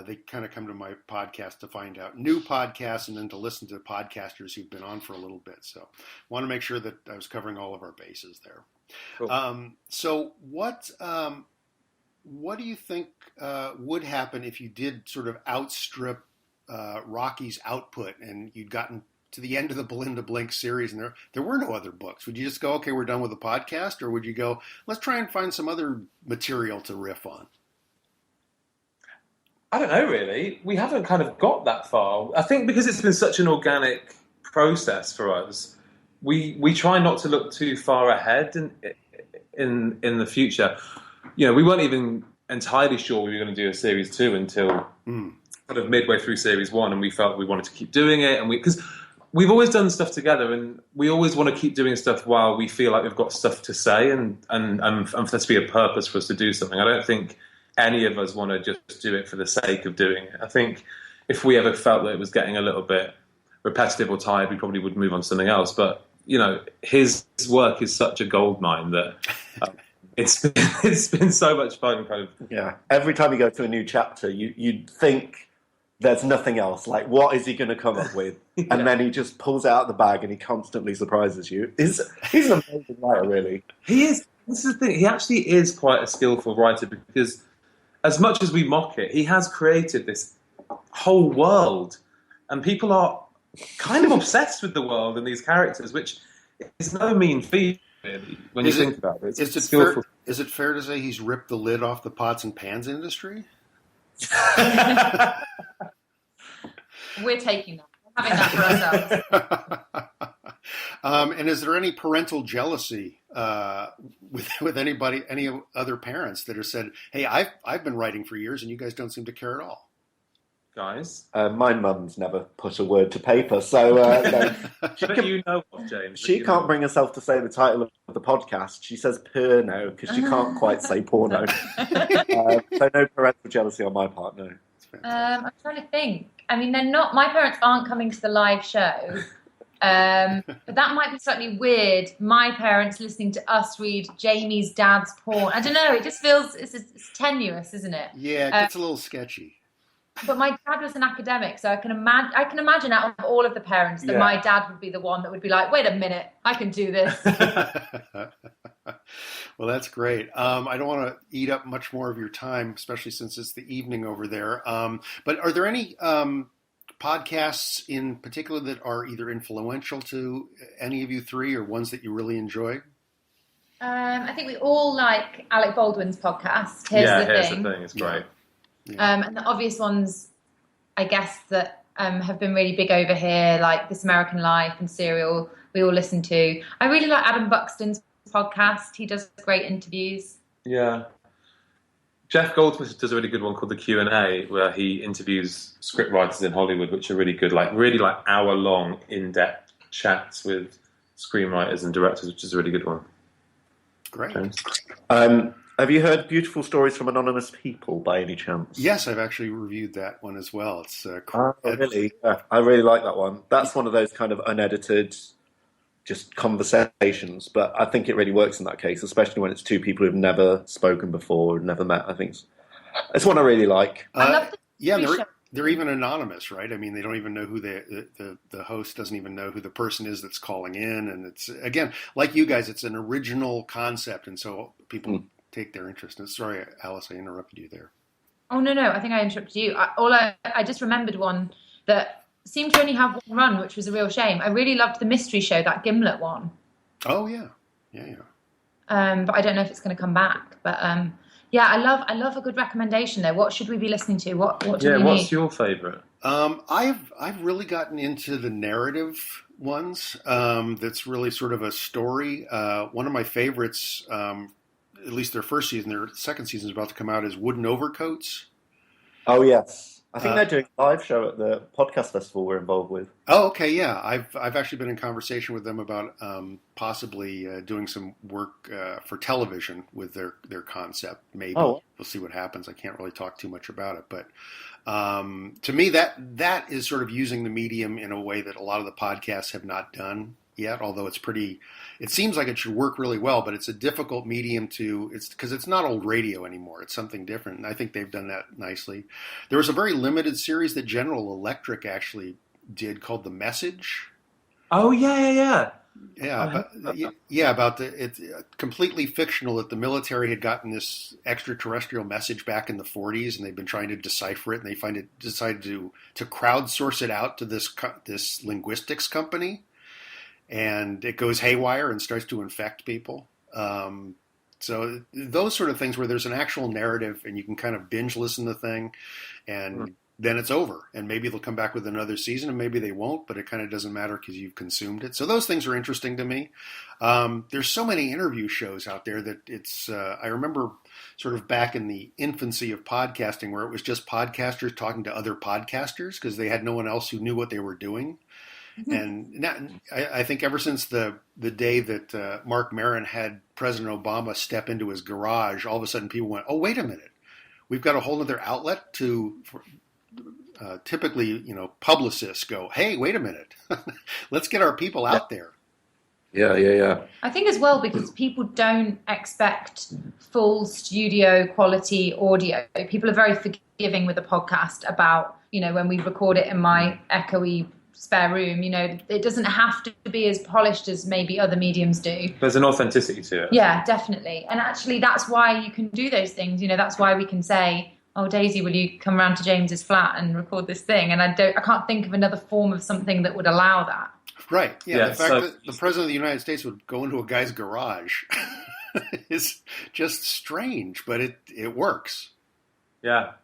they kind of come to my podcast to find out new podcasts and then to listen to podcasters who've been on for a little bit. So I want to make sure that I was covering all of our bases there. Cool. So what do you think would happen if you did sort of outstrip Rocky's output and you'd gotten to the end of the Belinda Blinked series and there were no other books? Would you just go, okay, we're done with the podcast? Or would you go, let's try and find some other material to riff on? I don't know, really. We haven't kind of got that far. I think because it's been such an organic process for us, we try not to look too far ahead in the future. We weren't even entirely sure we were going to do a series 2 until kind of midway through series 1, and we felt we wanted to keep doing it, and because we've always done stuff together, and we always want to keep doing stuff while we feel like we've got stuff to say, and for there to be a purpose for us to do something. I don't think any of us want to just do it for the sake of doing it. I think if we ever felt that it was getting a little bit repetitive or tired, we probably would move on to something else. But his work is such a goldmine that it's been so much fun. Kind of, yeah. Every time you go to a new chapter, you'd think there's nothing else. Like, what is he going to come up with? Yeah. And then he just pulls it out of the bag and he constantly surprises you. He's an amazing writer, really. He is. This is the thing. He actually is quite a skillful writer, because as much as we mock it, he has created this whole world, and people are kind of obsessed with the world and these characters, which is no mean feat, really, when you think about it. Is it fair to say he's ripped the lid off the pots and pans industry? We're taking that. We're having that for ourselves. And is there any parental jealousy with anybody, any other parents that have said, "Hey, I've been writing for years, and you guys don't seem to care at all"? Guys. My mum's never put a word to paper, so no. You know what, James? She can't bring herself to say the title of the podcast. She says porno because she can't quite say porno. So no parental jealousy on my part, no. I'm trying to think. I mean, my parents aren't coming to the live show. But that might be slightly weird. My parents listening to us read Jamie's dad's porn. I don't know. It just feels it's tenuous, isn't it? Yeah, it gets a little sketchy. But my dad was an academic, so I can imagine out of all of the parents that my dad would be the one that would be like, "Wait a minute, I can do this." Well, that's great. I don't want to eat up much more of your time, especially since it's the evening over there. But are there any podcasts in particular that are either influential to any of you three or ones that you really enjoy? I think we all like Alec Baldwin's podcast. Here's the thing. It's great. Yeah. And the obvious ones, I guess, that have been really big over here, like This American Life and Serial, we all listen to. I really like Adam Buxton's podcast. He does great interviews. Yeah. Jeff Goldsmith does a really good one called The Q&A, where he interviews scriptwriters in Hollywood, which are really good, really hour-long, in-depth chats with screenwriters and directors, which is a really good one. Great. James? Have you heard Beautiful Stories from Anonymous People by any chance? Yes, I've actually reviewed that one as well. It's really? Yeah, I really like that one. That's one of those kind of unedited, just conversations, but I think it really works in that case, especially when it's two people who've never spoken before, never met. I think it's one I really like. I love they're even anonymous, right? I mean, they don't even know who the host doesn't even know who the person is that's calling in, and it's, again, like you guys, it's an original concept, and so people take their interest. And sorry, Alice, I interrupted you there. Oh, no, I think I interrupted you. I just remembered one that seemed to only have one run, which was a real shame. I really loved the mystery show, that Gimlet one. Oh, yeah. But I don't know if it's going to come back. But yeah, I love a good recommendation though. What should we be listening to? What do we need? What's your favourite? I've really gotten into the narrative ones. That's really sort of a story. One of my favorites, at least their first season, their second season is about to come out, is Wooden Overcoats. Oh, yes. I think they're doing a live show at the podcast festival we're involved with. Oh, okay, yeah. I've actually been in conversation with them about possibly doing some work for television with their concept. Maybe we'll see what happens. I can't really talk too much about it, but to me, that is sort of using the medium in a way that a lot of the podcasts have not done yet. Although it seems like it should work really well, but it's a difficult medium because it's not old radio anymore. It's something different, and I think they've done that nicely. There was a very limited series that General Electric actually did called The Message. Oh, yeah. About it's completely fictional that the military had gotten this extraterrestrial message back in the 40s, and they've been trying to decipher it, and they decided to crowdsource it out to this linguistics company. And it goes haywire and starts to infect people. So those sort of things where there's an actual narrative and you can kind of binge listen to the thing, and then it's over. And maybe they'll come back with another season, and maybe they won't, but it kind of doesn't matter because you've consumed it. So those things are interesting to me. There's so many interview shows out there that it's I remember sort of back in the infancy of podcasting where it was just podcasters talking to other podcasters because they had no one else who knew what they were doing. And now, I think ever since the day that Marc Maron had President Obama step into his garage, all of a sudden people went, "Oh, wait a minute, we've got a whole other outlet to." Typically, publicists go, "Hey, wait a minute, let's get our people out there." Yeah. I think as well because people don't expect full studio quality audio. People are very forgiving with a podcast about when we record it in my echoey spare room, it doesn't have to be as polished as maybe other mediums do. There's an authenticity to it. Yeah, definitely. And actually that's why you can do those things. That's why we can say, "Oh, Daisy, will you come round to James's flat and record this thing?" And I can't think of another form of something that would allow that. Right. Yeah. The fact that the President of the United States would go into a guy's garage is just strange, but it works. Yeah.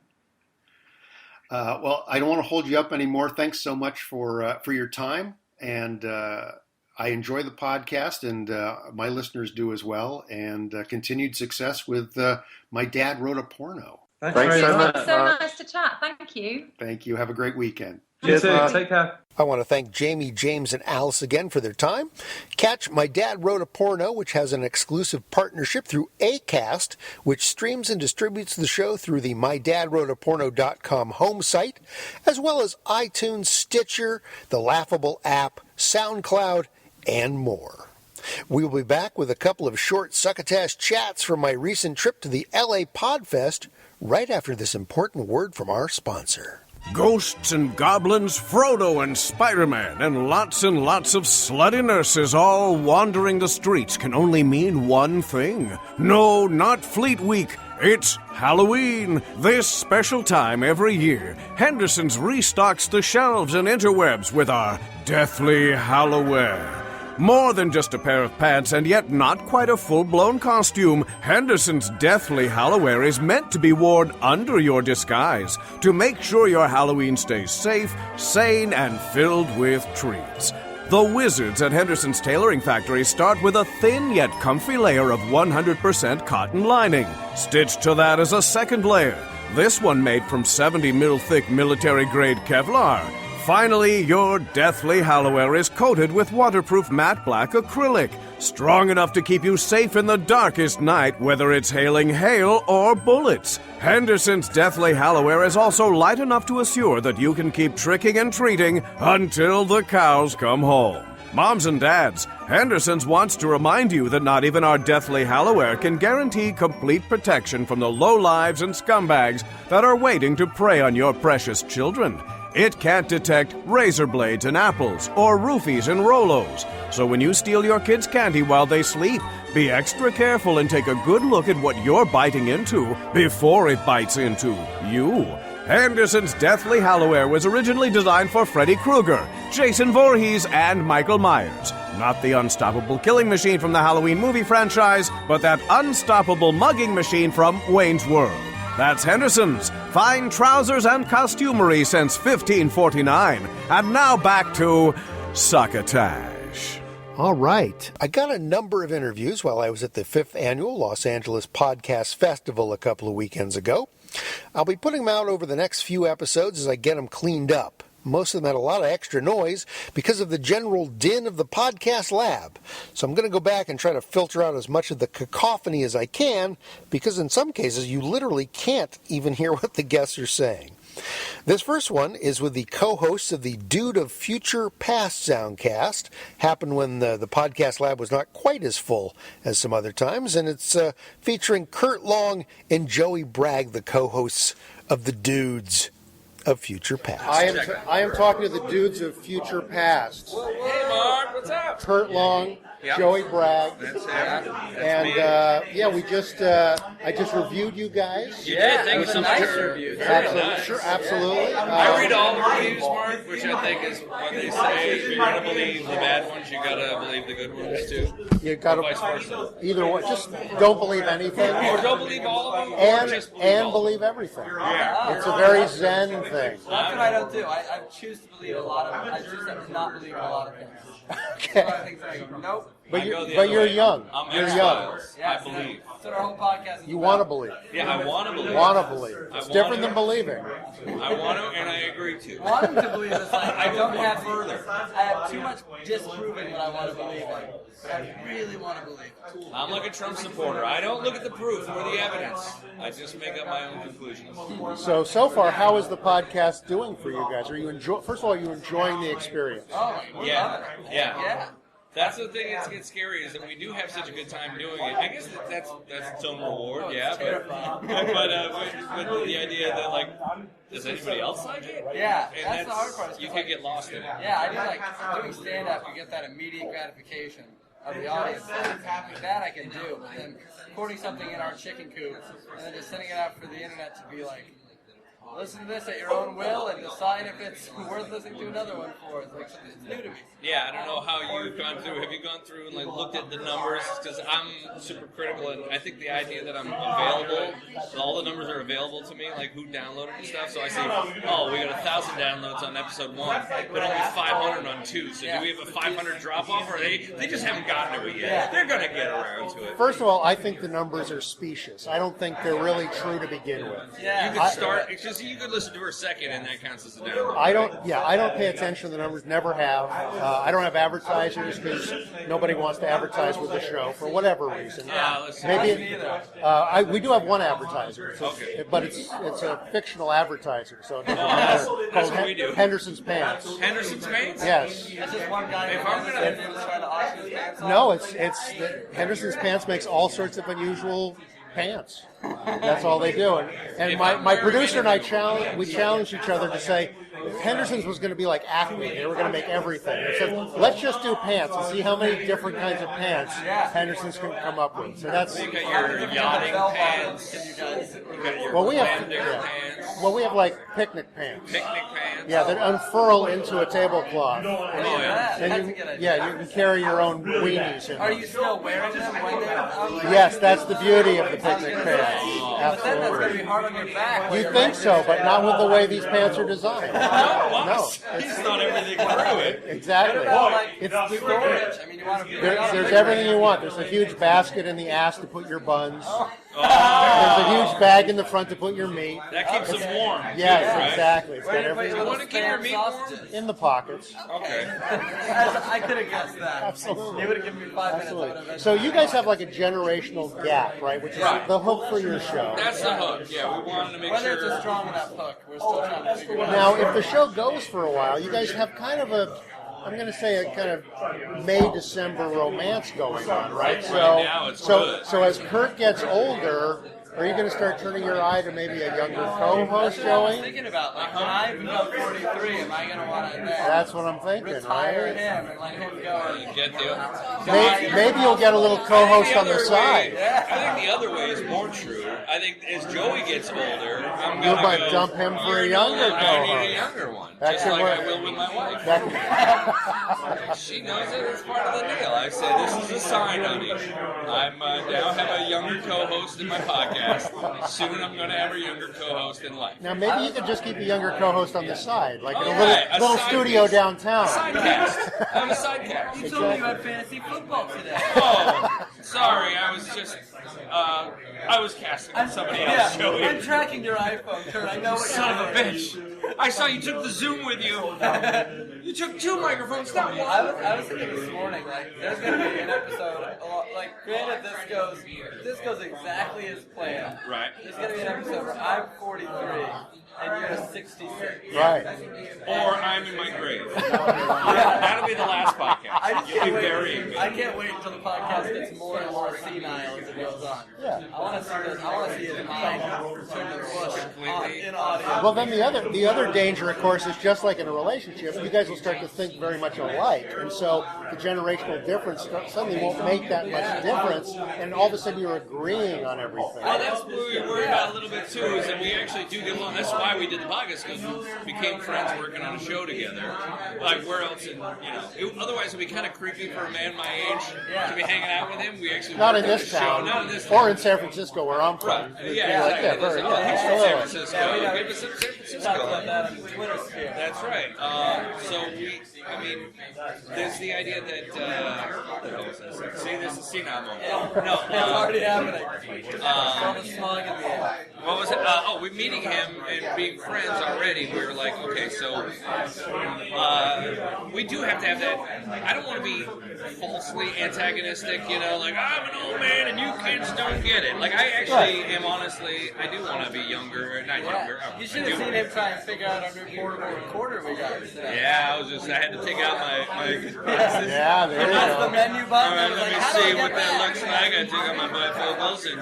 Well, I don't want to hold you up anymore. Thanks so much for your time, and I enjoy the podcast, and my listeners do as well. And continued success with My Dad Wrote a Porno. Thanks Thanks very so much. much. So nice to chat. Thank you. Thank you. Have a great weekend. You too. Mark. Take care. I want to thank Jamie, James, and Alice again for their time. Catch My Dad Wrote a Porno, which has an exclusive partnership through Acast, which streams and distributes the show through the MyDadWroteAPorno.com home site, as well as iTunes, Stitcher, the Laughable app, SoundCloud, and more. We will be back with a couple of short Succotash chats from my recent trip to the LA Podfest right after this important word from our sponsor. Ghosts and goblins, Frodo and Spider-Man, and lots of slutty nurses all wandering the streets can only mean one thing. No, not Fleet Week. It's Halloween. This special time every year, Henderson's restocks the shelves and interwebs with our Deathly Halloween. More than just a pair of pants and yet not quite a full-blown costume, Henderson's Deathly Halloween is meant to be worn under your disguise to make sure your Halloween stays safe, sane, and filled with treats. The wizards at Henderson's Tailoring Factory start with a thin yet comfy layer of 100% cotton lining. Stitched to that is a second layer, this one made from 70 mil thick military-grade Kevlar. Finally, your Deathly Halloween is coated with waterproof matte black acrylic, strong enough to keep you safe in the darkest night, whether it's hailing hail or bullets. Henderson's Deathly Halloween is also light enough to assure that you can keep tricking and treating until the cows come home. Moms and dads, Henderson's wants to remind you that not even our Deathly Halloween can guarantee complete protection from the lowlives and scumbags that are waiting to prey on your precious children. It can't detect razor blades and apples or roofies and Rolos. So when you steal your kids' candy while they sleep, be extra careful and take a good look at what you're biting into before it bites into you. Henderson's Deathly Halloween was originally designed for Freddy Krueger, Jason Voorhees, and Michael Myers. Not the unstoppable killing machine from the Halloween movie franchise, but that unstoppable mugging machine from Wayne's World. That's Henderson's. Fine trousers and costumery since 1549. And now back to Succotash. All right. I got a number of interviews while I was at the 5th Annual Los Angeles Podcast Festival a couple of weekends ago. I'll be putting them out over the next few episodes as I get them cleaned up. Most of them had a lot of extra noise because of the general din of the podcast lab. So I'm going to go back and try to filter out as much of the cacophony as I can, because in some cases you literally can't even hear what the guests are saying. This first one is with the co-hosts of the Dude of Future Past Soundcast. Happened when the podcast lab was not quite as full as some other times, and it's featuring Kurt Long and Joey Bragg, the co-hosts of the Dudes of Future Past. I am talking to the Dudes of Future Past. Hey, Mark, what's up? Kurt Long, Yep. Joey Bragg, That's and we just I just reviewed you guys. You did. Thank you so much for the reviews. Absolutely, Nice. sure, absolutely. I read all the reviews, Mark, which I think is what they say. If you're going to believe the bad ones, you got to believe the good ones, too. You got Or vice versa. either one. Just don't believe anything, Or don't believe all of them, or just believe all of them. believe everything. Yeah. It's a very Zen thing. That's what I don't do. I choose to believe a lot of. I choose to not believe in a lot of things. Okay. A lot of things I go, nope. But I you, go the but other you're way. young. I'm You're X-Files. young. I believe. That's what our whole podcast is You about. want to believe. Yeah, I want to believe. Want to believe. It's I different wanna- than believing. I want to, and I agree to. Wanting to believe is like I don't have further. I have too much disproving what I want to believe in. But I really want to believe it. I'm like a Trump supporter. I don't look at the proof or the evidence. I just make up my own conclusions. So far, how is the podcast doing for you guys? Are you First of all, are you enjoying the experience? Oh, Yeah. yeah. That's the thing that gets scary is that we do have such a good time doing it. I guess that's its own reward, yeah. But the idea that like, does anybody else like it? Yeah, And that's the hard part. You could get lost in it. Yeah, I do like doing stand-up. You get that immediate gratification of the audience. Like that I can do, but then recording something in our chicken coop and then just sending it out for the internet to be like, listen to this at your own will and decide if it's worth listening to another one for. It's like something that's new to me. Yeah, I don't know how you've gone through. Have you gone through and like looked at the numbers? Because I'm super critical, and I think the idea that I'm available, all the numbers are available to me, like who downloaded and stuff. So I say, oh, we got 1,000 downloads on episode 1, but only 500 on 2. So do we have a 500 drop off, or they just haven't gotten to it yet? They're gonna get around to it. First of all, I think the numbers are specious. I don't think they're really true to begin with. Yeah, you could start because you could listen to her second, and that counts as a download. I don't pay attention to the numbers. Never have. I don't have advertisers because nobody wants to advertise with the show for whatever reason. Maybe we do have one advertiser, but it's a fictional advertiser, so it doesn't matter. That's what we do. Henderson's Pants. Henderson's Pants? Yes. That's just one guy who's trying to auction his pants off. No, it's Henderson's Pants makes all sorts of unusual pants. That's all they do. And my producer and I challenged each other to say, if Henderson's was going to be like Acme, they were going to make everything. We said, let's just do pants and see how many different kinds of pants Henderson's can come up with. So that's. You got your yachting pants. You got your we have like picnic pants. Picnic pants. Yeah, that unfurl into a tablecloth. And you can carry your own weenies in them. Are you still wearing them when they're out? Yes, that's the beauty of the picnic pants. But then that's going to be hard on your back. You think so, but not with the way these pants are designed. No. He's thought everything through it. Exactly. It's storage. I mean, you want to be there's everything you want. There's a huge basket in the ass to put your buns. There's a huge bag in the front to put your meat. That keeps them warm. Yes, right? exactly. It's got everything. You want to keep your meat warm? In the pockets. Okay. I could have guessed that. Absolutely. You would have given me 5 minutes. I would have So you guys have like a generational gap, right? Which is the hook for your show. That's the hook. Yeah, we wanted to make Whether sure. it's a strong enough hook, we're still trying to figure it out. Now, if the show goes for a while, you guys have kind of I'm going to say a kind of May-December romance going on, right? So as Kurt gets older, are you going to start turning your eye to maybe a younger co-host, That's what I was Joey? thinking about. Like, when I become 43, am I going to want to That's what I'm thinking, retire right? him and let him go? Get the. Maybe you'll get a little co-host on the side. I think the other way is more true. I think as Joey gets older, I'm You going to might dump him for a younger I need a co-host. younger one, That just could like work. I will with my wife. That She knows it. It's part of the deal. I said, this is a sign, honey. I'm now have a younger co-host in my podcast. Soon I'm going to have a younger co-host in life. Now maybe you could just keep a younger co-host on the side, like in a a little side studio piece. downtown. Sidecast. I'm a sidecast. You told me you had fantasy football today. Oh, sorry. I was just, I was casting with somebody else, Joey. I'm tracking your iPhone, Kurt. I know what Son you're of a bitch. I saw you took the Zoom with you. You took 2 microphones, not one. I was thinking this morning, like, there's going to be an episode, like, granted, this goes exactly as planned. Right. There's going to be an episode where I'm 43 and you're 66. Right. Or I'm in my grave. That'll be the last podcast. You'll be burying me. I can't wait until the podcast gets more and more senile as it goes on. Yeah. I want to see this. I want to see his mind turn to bush in audio. Well, then the other danger, of course, is just like in a relationship, you guys will start to think very much alike, and so the generational difference suddenly won't make that much difference, and all of a sudden you're agreeing on everything. Well, that's what we worry about a little bit too, is that we actually do get along. That's why we did the podcast, because we became friends working on a show together. Like, where else, otherwise it'd be kind of creepy for a man my age to be hanging out with him. We actually Not in worked on this a show. town, Not in this or town. in San Francisco, where I'm from. Yeah, exactly. very, He's from San Francisco. Yeah, Give us some San Francisco. Talk about that on Twitter sphere. That's right. There's the idea that, what the hell is this? See, this is senile moment. No, It's already happening. All the smog in the air. what was it? We're meeting him and being friends already. We were like, okay, so we do have to have that. I don't want to be falsely antagonistic, like, I'm an old man and you kids don't get it. Like, I actually am honestly, I do want to be younger, or not younger. You should have seen him try and figure out our new portable recorder we got today. Yeah, I had to take out my glasses. Yeah, there you That's the go. menu button. I Alright, was let like, me how do I see get what that back? looks like. I took out my bifocals and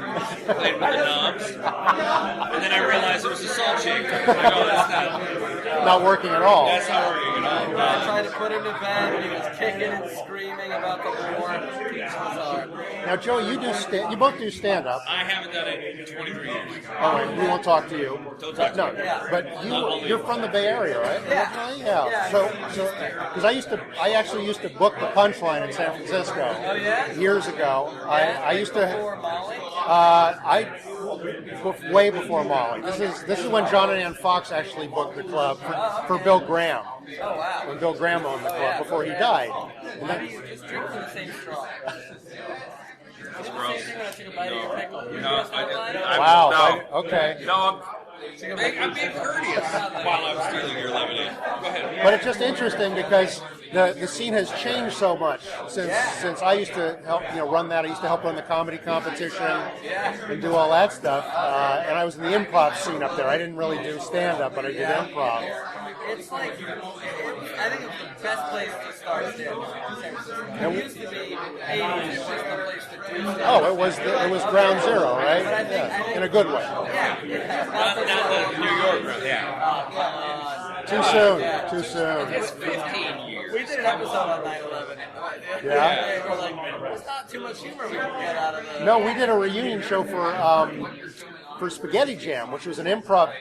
played with the knobs. And then I realized it was a salt shaker. I'm like, oh, that's not. not working at all. That's not working at all. I tried to put him to bed, and he was kicking and screaming about the war. It was hard. Now, Joe, you both do stand-up. I haven't done it in 23 years. Oh, and we won't talk to you. Don't talk to me. But you're from the Bay Area, right? Yeah. So, because I actually used to book the Punchline in San Francisco. Oh, yeah? Years ago. I used to. Before Molly? Way before Molly. This is when John and Ann Fox actually booked the club for Bill Graham. Oh, wow. When Bill Graham owned the club before he died. And Why do you just drink from the same straw? It's Same gross. thing when I took a bite of your pickle. You No, just don't like it? Wow. Okay. No, I'm being courteous while I'm stealing your lemonade. Go ahead. But it's just interesting because the scene has changed so much since I used to help run that. I used to help run the comedy competition and do all that stuff. And I was in the improv scene up there. I didn't really do stand-up, but I did improv. It's like, I think it's the best place to start stand-up in San Francisco. It used to be 80s, just the place to do stand-up. Oh, it was ground zero, right? Yeah, in a good way. Not the New York round, yeah. Too soon. It's 15 years. We did an episode on 9/11. Yeah. We're like, there's not too much humor we can get out of it. No, we did a reunion show for Spaghetti Jam, which was an improv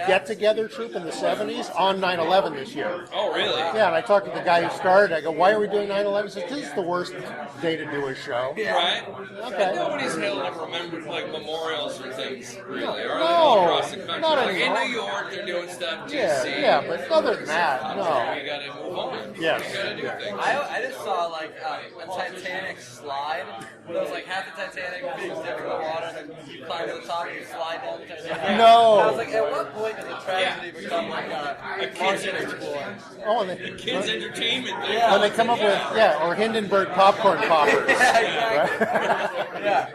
get-together troupe in the 70s on 9/11 this year. Oh, really? Yeah, and I talked to the guy who started. I go, why are we doing 9/11? He says, this is the worst day to do a show. Right? Okay. Nobody's held up remembered like memorials for things, really. Or No, all across the country. not Like in anymore. New York, they're doing stuff. DC. Yeah, but other than that, no. You gotta move on. Yes. You gotta do things. I just saw like a Titanic slide. It was like half the Titanic being dipped in the water, and then you climb to the top and you slide down the Titanic. No. And I was like, at what point does a tragedy become like a kid's market explorer? Oh, and The kids' entertainment thing. Yeah. when they come up with, or Hindenburg popcorn poppers. Yeah, exactly. Yeah.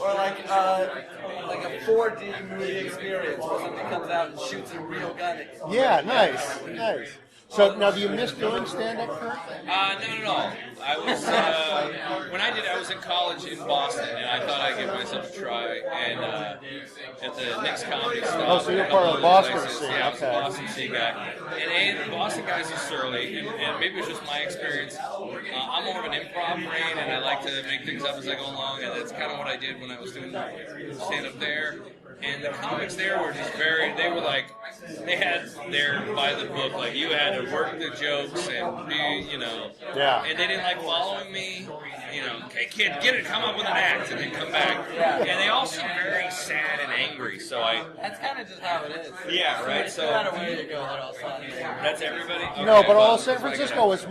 Or like a 4D movie experience where somebody comes out and shoots a real gun at you. Yeah, nice. So now, do you miss doing stand-up, Kurt? Not at all. I was when I did. I was in college in Boston, and I thought I'd give myself a try. And at the next comedy stop. Oh, so you're a part of couple the Boston places. scene, Yeah, I was a okay. Boston scene guy. And the Boston guys are surly, and maybe it's just my experience. I'm more of an improv brain, and I like to make things up as I go along, and that's kind of what I did when I was doing stand-up there. And the comics there were just they were like, they had their by the book, like you had to work the jokes and be, Yeah. and they didn't like following me, hey kid, get it, come up with an act, and then come back. Yeah. And they all seemed very sad and angry, so That's kind of just how it is. yeah, right, No so matter where you go, they're all sad. that's everybody? No, Okay, but well, all San Francisco was,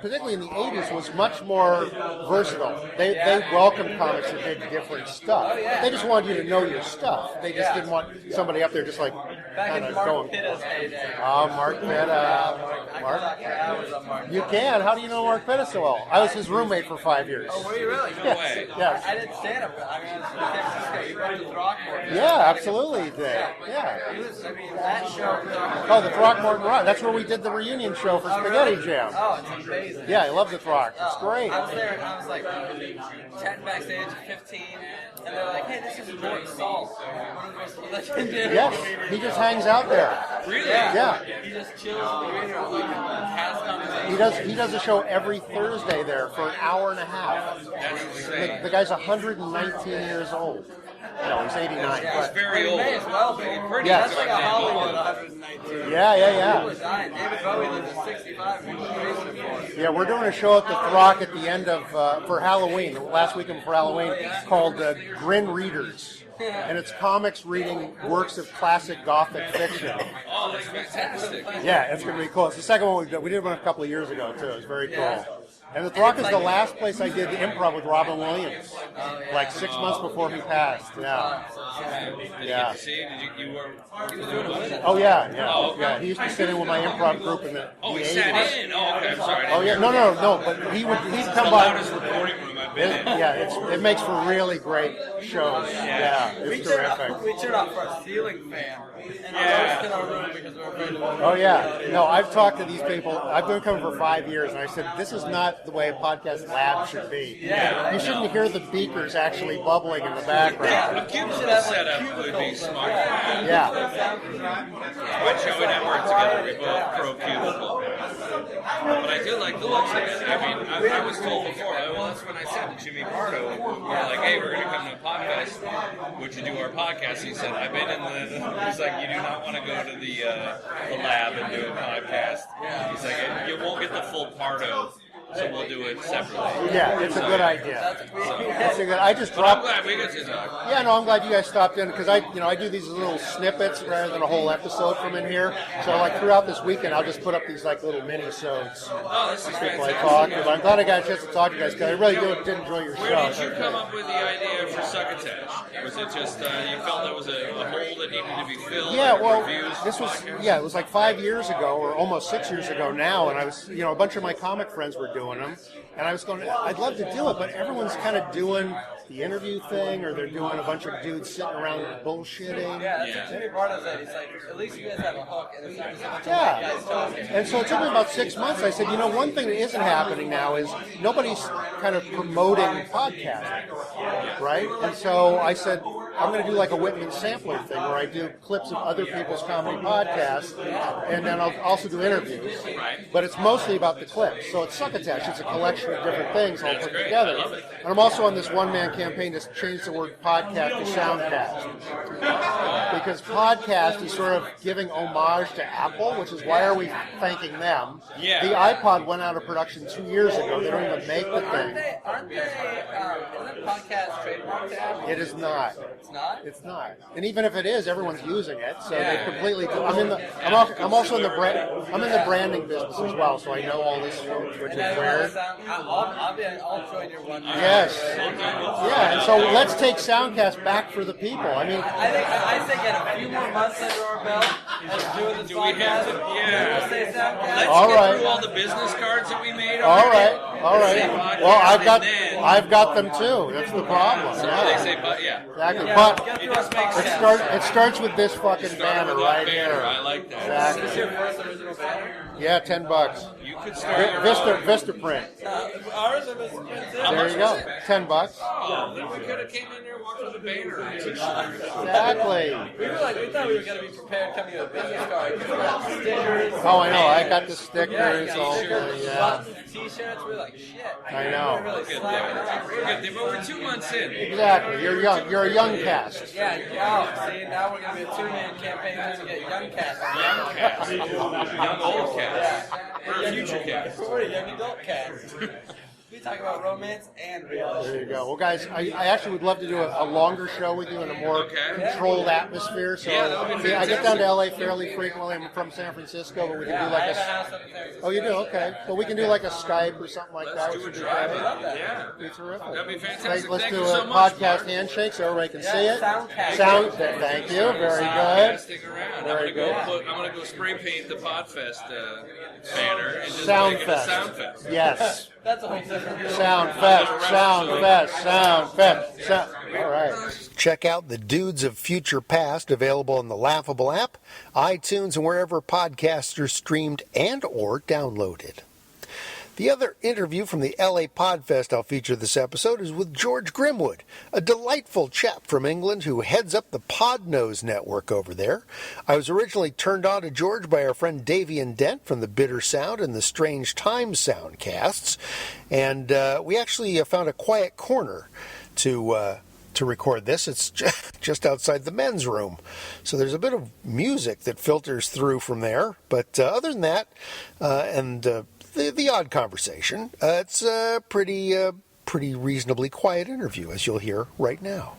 particularly in the 80s, was much more versatile. They welcomed comics who did different stuff. Oh, yeah. They just wanted you to know your stuff. They just didn't want somebody up there just like Back kind in of Mark going. Pitta's heyday. Oh, Mark Pitta. I was on Mark. You can. How do you know Mark Pitta so well? I was his roommate for 5 years. Oh, were you really? No way. Yes. I didn't stand up. I mean, I was in San Francisco. You went to Throckmorton. Yeah, absolutely, he did. Yeah. It was, I mean, that show. Oh, the Throckmorton Rock. That's where we did the reunion show for Spaghetti Jam. Oh, it's amazing. Yeah, I love the Throck. It's great. I was there and I was like chatting backstage at 15, and they're like, hey, this is Morton Salt. One of the most legendary. Yes, he just hangs out there. Really? Yeah. He just chills in the green room, like, has conversations. He does a show every Thursday there for an hour and a half. That's insane. The guy's 119 years old. No, he's 89. He's But very He old. may as well be. Yes. That's like a Hollywood 119. yeah. People are dying. David Bowie lived to 65. People are praising him for it. Yeah, we're doing a show at the Throck at the end of, for Halloween, the last weekend for Halloween, called Grin Readers. And it's comics reading works of classic Gothic fiction. Oh, that's fantastic. Yeah, it's going to be cool. It's the second one we've done. We did one a couple of years ago, too. It was very cool. And the Throck is the last place I did improv with Robin Williams, like 6 months before he passed. Yeah. Did you Yeah. get to see? You were working with him about it? Oh, yeah. Oh, okay. Yeah, he used to sit in with my improv group in the Oh, he 80s. sat in. Oh, okay. I'm sorry. Oh, yeah. No. But he'd The come by. loudest recording room I've It makes for really great shows. Yeah, it's terrific. We turned off for a ceiling fan. And roasted our room because we were afraid of it. Oh yeah, no, I've talked to these people. I've been coming for 5 years, and I said this is not the way a podcast lab should be. You shouldn't hear the beakers actually bubbling in the background. A cubicle setup would be smart. Yeah. When Joey and I work together, we both pro cubicle. But I do like the looks of it. I mean, I was told before, well, that's when I said to Jimmy Pardo, we were like, hey, we're going to come to a podcast. Would you do our podcast? He said, I've been in he's like, you do not want to go to the lab and do a podcast. He's like, you won't get the full Pardo. So we'll do it separately. Yeah, it's a good idea. It's a good. I just But dropped. I'm glad we got to talk. Yeah, no, I'm glad you guys stopped in because I do these little snippets rather than a whole episode from in here. So like throughout this weekend, I'll just put up these like little mini-sodes. Oh, this is People I fantastic. talk to. But I'm glad I got a chance to talk to you guys because I really did enjoy your Where show. did you come up with the idea for Succotash? Was it just you felt there was a hole that needed to be filled? Yeah, like well, reviews, this was podcasts? it was like 5 years ago or almost 6 years ago now, and I was a bunch of my comic friends were doing them, and I was going, I'd love to do it, but everyone's kind of doing the interview thing, or they're doing a bunch of dudes sitting around bullshitting. Yeah, that's what Jimmy Pardo said. He's like, at least you guys have a hook, and there's a bunch of Yeah. white guys talking. And so it took me about 6 months. I said, one thing that isn't happening now is nobody's kind of promoting podcasting, right? And so I said, I'm going to do like a Whitman sampler thing where I do clips of other people's comedy podcasts, and then I'll also do interviews. But it's mostly about the clips. So it's Succotash. It's a collection of different things all put together. And I'm also on this one-man campaign to change the word podcast to soundcast. Because podcast is sort of giving homage to Apple, which is why are we thanking them? Yeah. The iPod went out of production 2 years ago. They don't even make the Aren't thing. they, isn't podcast trademarked to Apple? It is not. It's not? It's not. And even if it is, everyone's using it. So they completely. I'm also in the branding business as well. So I know all this, which is weird. I'll join your one. Yes. Yeah. And so let's take Soundcast back for the people. I mean, I say get a few more months under our belt and doing this Do we have podcast. to? Yeah. We'll say Soundcast. Let's All get right. through all the business cards that we made. all right. Podcast, Well, and I've got them too. That's the problem. then Yeah. they say, yeah. Exactly. Yeah, But get It through just our makes sense. it starts with this fucking Started banner with right that banner. here. I like that. Is this your Exactly. first original banner? Yeah, $10. You could start your own. Vista print. Ours are Mr. There you go. $10. Oh, then we could have came in here and walked with a banner and t-shirt. Exactly. We thought we were going to be prepared coming with a business card. We got stickers. Oh, I know. I got the Yeah, stickers. you got All stickers, yeah. buttons, t-shirts. We're like, shit. I know. We're really Good slamming there. up. We're good there, but we're 2 months in. Exactly. You're young. You're a young cast. Yeah, see, now we're going to be a two-man campaign to get young cast. Young cast. Young old cast. We're a future cast. We're a young adult cast. We talk about romance and real. There you go. Well, guys, I actually would love to do a longer show with you in a more Okay. controlled atmosphere. So Yeah, that would be I get fantastic. down to LA fairly frequently. I'm from San Francisco, but we can do I like have a a. house up there. Oh, you do? Okay. But we can do like a Skype or something like that. Let's do which a would be drive. great. Yeah. Be terrific. That'd be fantastic. Let's Thank do you a so much, podcast Mark. handshake so everybody can Yeah, see it. Soundcast. Thank you. Very Yeah, good. stick around. Very good. I'm gonna go spray paint the Podfest banner and just Soundfest. make it a Soundfest. Yes. That's a whole different deal. Sound. All right. Check out the Dudes of Future Past, available on the Laughable app, iTunes, and wherever podcasts are streamed and or downloaded. The other interview from the LA Podfest I'll feature this episode is with George Grimwood, a delightful chap from England who heads up the Podnose network over there. I was originally turned on to George by our friend Davian Dent from the Bitter Sound and the Strange Times Soundcasts, and we actually found a quiet corner to record this. It's just outside the men's room. So there's a bit of music that filters through from there. But other than that, the odd conversation, it's a pretty reasonably quiet interview, as you'll hear right now.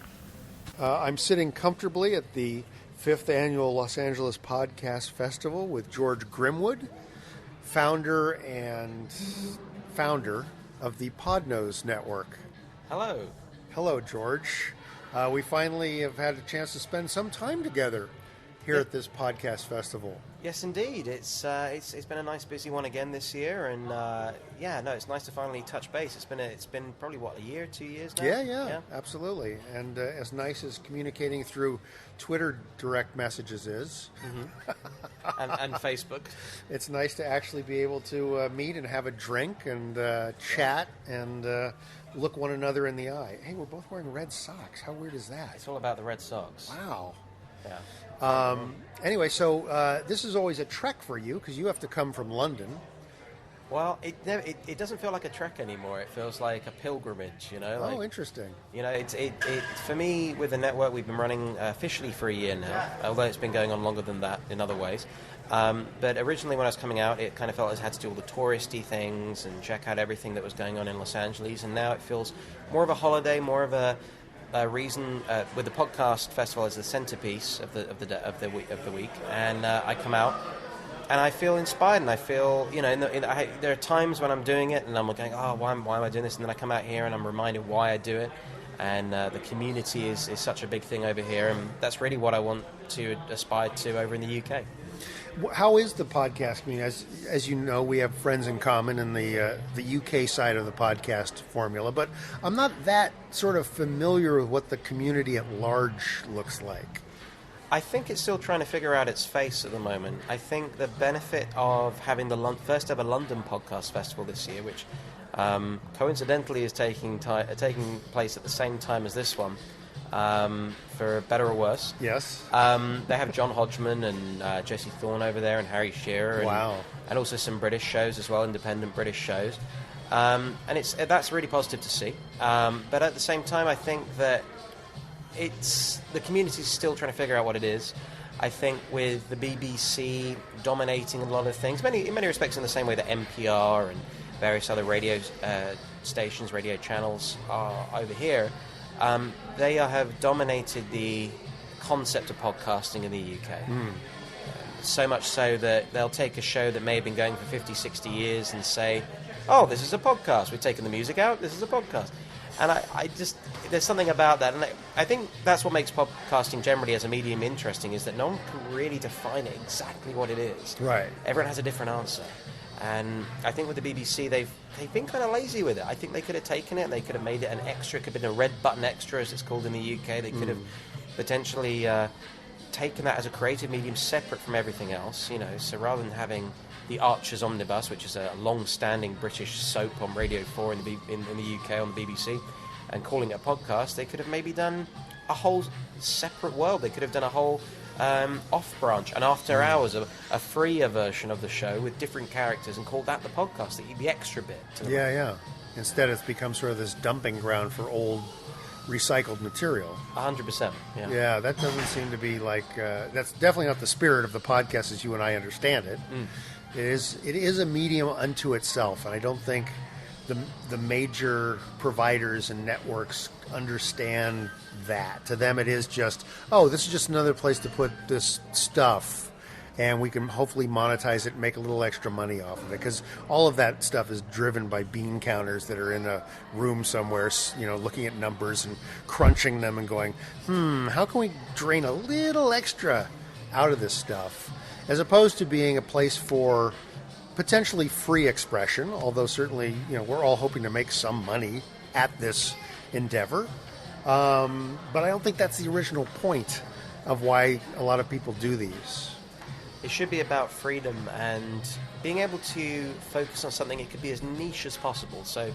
I'm sitting comfortably at the 5th Annual Los Angeles Podcast Festival with George Grimwood, founder of the Podnose Network. Hello. Hello, George. We finally have had a chance to spend some time together here at this podcast festival. Yes, indeed. It's been a nice, busy one again this year, and it's nice to finally touch base. It's been probably a year, 2 years now. Yeah, absolutely. And as nice as communicating through Twitter direct messages is, and Facebook, it's nice to actually be able to meet and have a drink and chat and look one another in the eye. Hey, we're both wearing red socks. How weird is that? It's all about the Red Sox. Wow. Yeah. Anyway, so this is always a trek for you because you have to come from London. Well, it doesn't feel like a trek anymore. It feels like a pilgrimage, you know. Oh, interesting. You know, it for me with the network we've been running officially for a year now, although it's been going on longer than that in other ways. But originally when I was coming out, it kind of felt as I had to do all the touristy things and check out everything that was going on in Los Angeles, and now it feels more of a holiday, more of a reason with the podcast festival as the centerpiece of the week, and I come out and I feel inspired, and I feel, you know, there are times when I'm doing it and I'm going, oh, why am I doing this? And then I come out here and I'm reminded why I do it, and the community is such a big thing over here, and that's really what I want to aspire to over in the UK. How is the podcast community? As you know, we have friends in common in the UK side of the podcast formula, but I'm not that sort of familiar with what the community at large looks like. I think it's still trying to figure out its face at the moment. I think the benefit of having the first ever London Podcast Festival this year, which coincidentally is taking place at the same time as this one, for better or worse. Yes. They have John Hodgman and Jesse Thorne over there, and Harry Shearer. Wow. And also some British shows as well, independent British shows. And that's really positive to see. But at the same time, I think that the community's still trying to figure out what it is. I think with the BBC dominating a lot of things, in many respects in the same way that NPR and various other radio stations, radio channels are over here, they have dominated the concept of podcasting in the UK. So much so that they'll take a show that may have been going for 50, 60 years and say, oh, this is a podcast. We've taken the music out. This is a podcast. And I just, there's something about that. And I think that's what makes podcasting generally as a medium interesting, is that no one can really define it exactly what it is. Right. Everyone has a different answer. And I think with the BBC, they've been kind of lazy with it. I think they could have taken it and they could have made it an extra. It could have been a red button extra, as it's called in the UK. They could have potentially taken that as a creative medium separate from everything else. You know, so rather than having the Archer's Omnibus, which is a long-standing British soap on Radio 4 in the UK on the BBC, and calling it a podcast, they could have maybe done a whole separate world. They could have done a whole off-branch, an after-hours, a freer version of the show with different characters, and called that the podcast, the extra bit. Yeah. Instead, it's become sort of this dumping ground for old, recycled material. 100%, yeah. Yeah, that doesn't seem to be like... that's definitely not the spirit of the podcast as you and I understand it. It is a medium unto itself, and I don't think the major providers and networks understand that. To them, it is just, oh, this is just another place to put this stuff, and we can hopefully monetize it and make a little extra money off of it, because all of that stuff is driven by bean counters that are in a room somewhere, you know, looking at numbers and crunching them and going, how can we drain a little extra out of this stuff? As opposed to being a place for potentially free expression, although certainly, you know, we're all hoping to make some money at this endeavor. But I don't think that's the original point of why a lot of people do these. It should be about freedom and being able to focus on something. It could be as niche as possible. So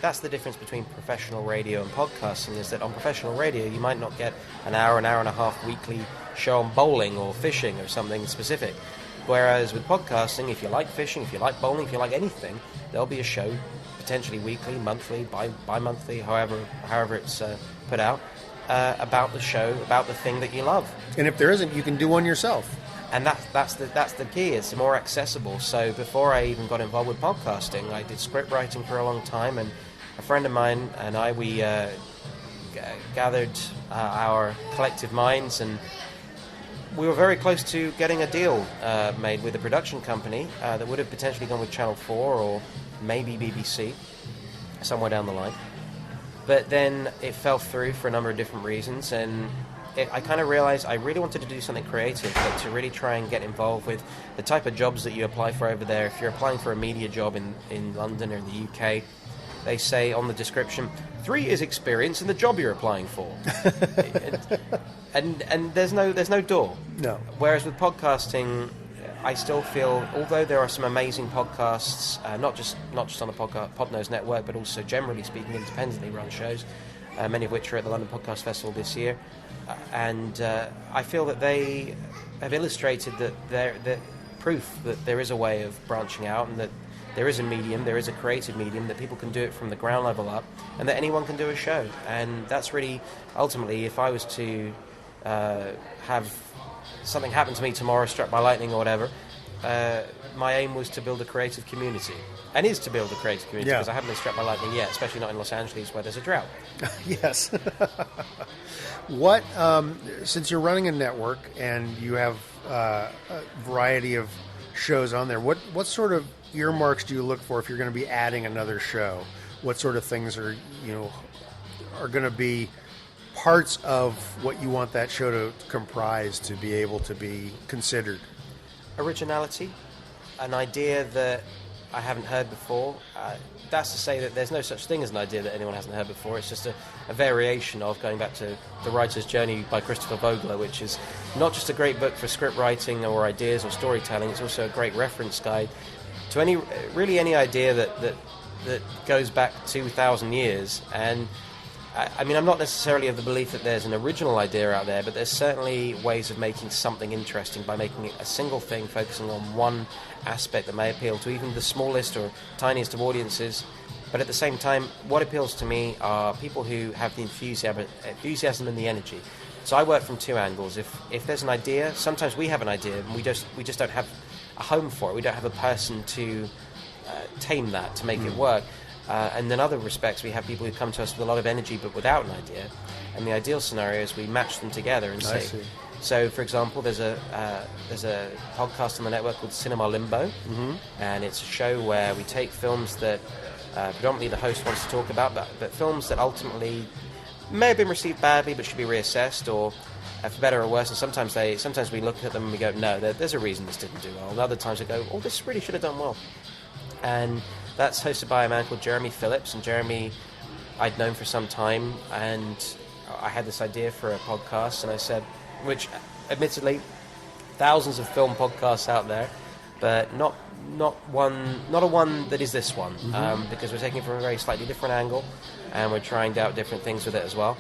that's the difference between professional radio and podcasting, is that on professional radio you might not get an hour and a half weekly show on bowling or fishing or something specific. Whereas with podcasting, if you like fishing, if you like bowling, if you like anything, there'll be a show, potentially weekly, monthly, bi-monthly, however it's put out, about the show, about the thing that you love. And if there isn't, you can do one yourself. And that's the key. It's more accessible. So before I even got involved with podcasting, I did script writing for a long time, and a friend of mine and I, we gathered our collective minds, and we were very close to getting a deal made with a production company that would have potentially gone with Channel 4 or maybe BBC, somewhere down the line. But then it fell through for a number of different reasons, and I kind of realized I really wanted to do something creative, but to really try and get involved with the type of jobs that you apply for over there. If you're applying for a media job in London or in the UK, they say on the description, 3 years experience in the job you're applying for. and there's no door. No. Whereas with podcasting, I still feel, although there are some amazing podcasts, not just on the Podnose network, but also generally speaking, independently run shows, many of which are at the London Podcast Festival this year, and I feel that they have illustrated that the proof that there is a way of branching out, and that there is a medium, there is a creative medium, that people can do it from the ground level up, and that anyone can do a show. And that's really, ultimately, if I was to have something happen to me tomorrow, struck by lightning or whatever, my aim was to build a creative community, and is to build a creative community, because I haven't been struck by lightning yet, especially not in Los Angeles where there's a drought. Yes. What, since you're running a network and you have a variety of shows on there, what sort of earmarks do you look for if you're going to be adding another show? What sort of things are going to be parts of what you want that show to comprise to be able to be considered? Originality, an idea that I haven't heard before. That's to say that there's no such thing as an idea that anyone hasn't heard before. It's just a variation of, going back to The Writer's Journey by Christopher Vogler, which is not just a great book for script writing or ideas or storytelling, it's also a great reference guide to any idea that goes back 2,000 years. And I mean, I'm not necessarily of the belief that there's an original idea out there, but there's certainly ways of making something interesting by making it a single thing, focusing on one aspect that may appeal to even the smallest or tiniest of audiences. But at the same time, what appeals to me are people who have the enthusiasm and the energy. So I work from 2 angles. If there's an idea, sometimes we have an idea and we just don't have a home for it. We don't have a person to tame that, to make it work. And in other respects, we have people who come to us with a lot of energy but without an idea. And the ideal scenario is we match them together and say. So, for example, there's a podcast on the network called Cinema Limbo, and it's a show where we take films that predominantly the host wants to talk about, but films that ultimately may have been received badly but should be reassessed, or for better or worse. And sometimes we look at them and we go, no, there's a reason this didn't do well. And other times we go, oh, this really should have done well. And that's hosted by a man called Jeremy Phillips, and Jeremy I'd known for some time, and I had this idea for a podcast, and I said, which admittedly thousands of film podcasts out there, but not a one that is this one, because we're taking it from a very slightly different angle, and we're trying out different things with it as well.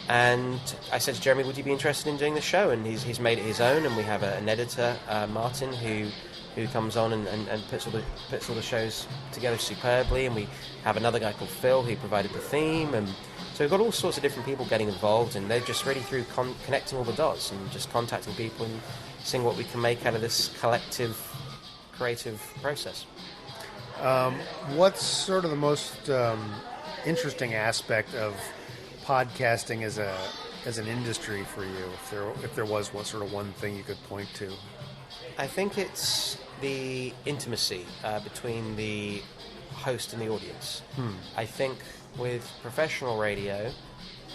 And I said to Jeremy, would you be interested in doing the show? And he's made it his own, and we have an editor, Martin, who comes on and puts all the shows together superbly, and we have another guy called Phil who provided the theme, and so we've got all sorts of different people getting involved, and they're just really through connecting all the dots and just contacting people and seeing what we can make out of this collective creative process. What's sort of the most interesting aspect of podcasting as an industry for you, if there was one thing you could point to? I think it's the intimacy between the host and the audience. I think with professional radio,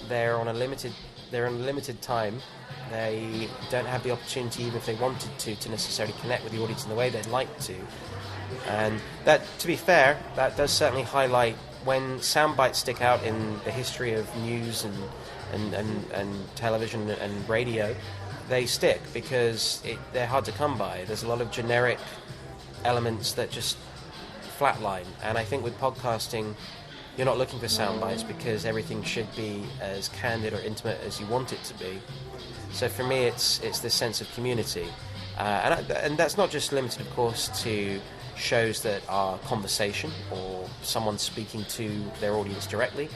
they're on a limited time. They don't have the opportunity, even if they wanted to necessarily connect with the audience in the way they'd like to. And that, to be fair, that does certainly highlight when sound bites stick out in the history of news and television and radio. They stick because they're hard to come by. There's a lot of generic elements that just flatline. And I think with podcasting, you're not looking for sound bites because everything should be as candid or intimate as you want it to be. So for me, it's this sense of community. And that's not just limited, of course, to shows that are conversation or someone speaking to their audience directly.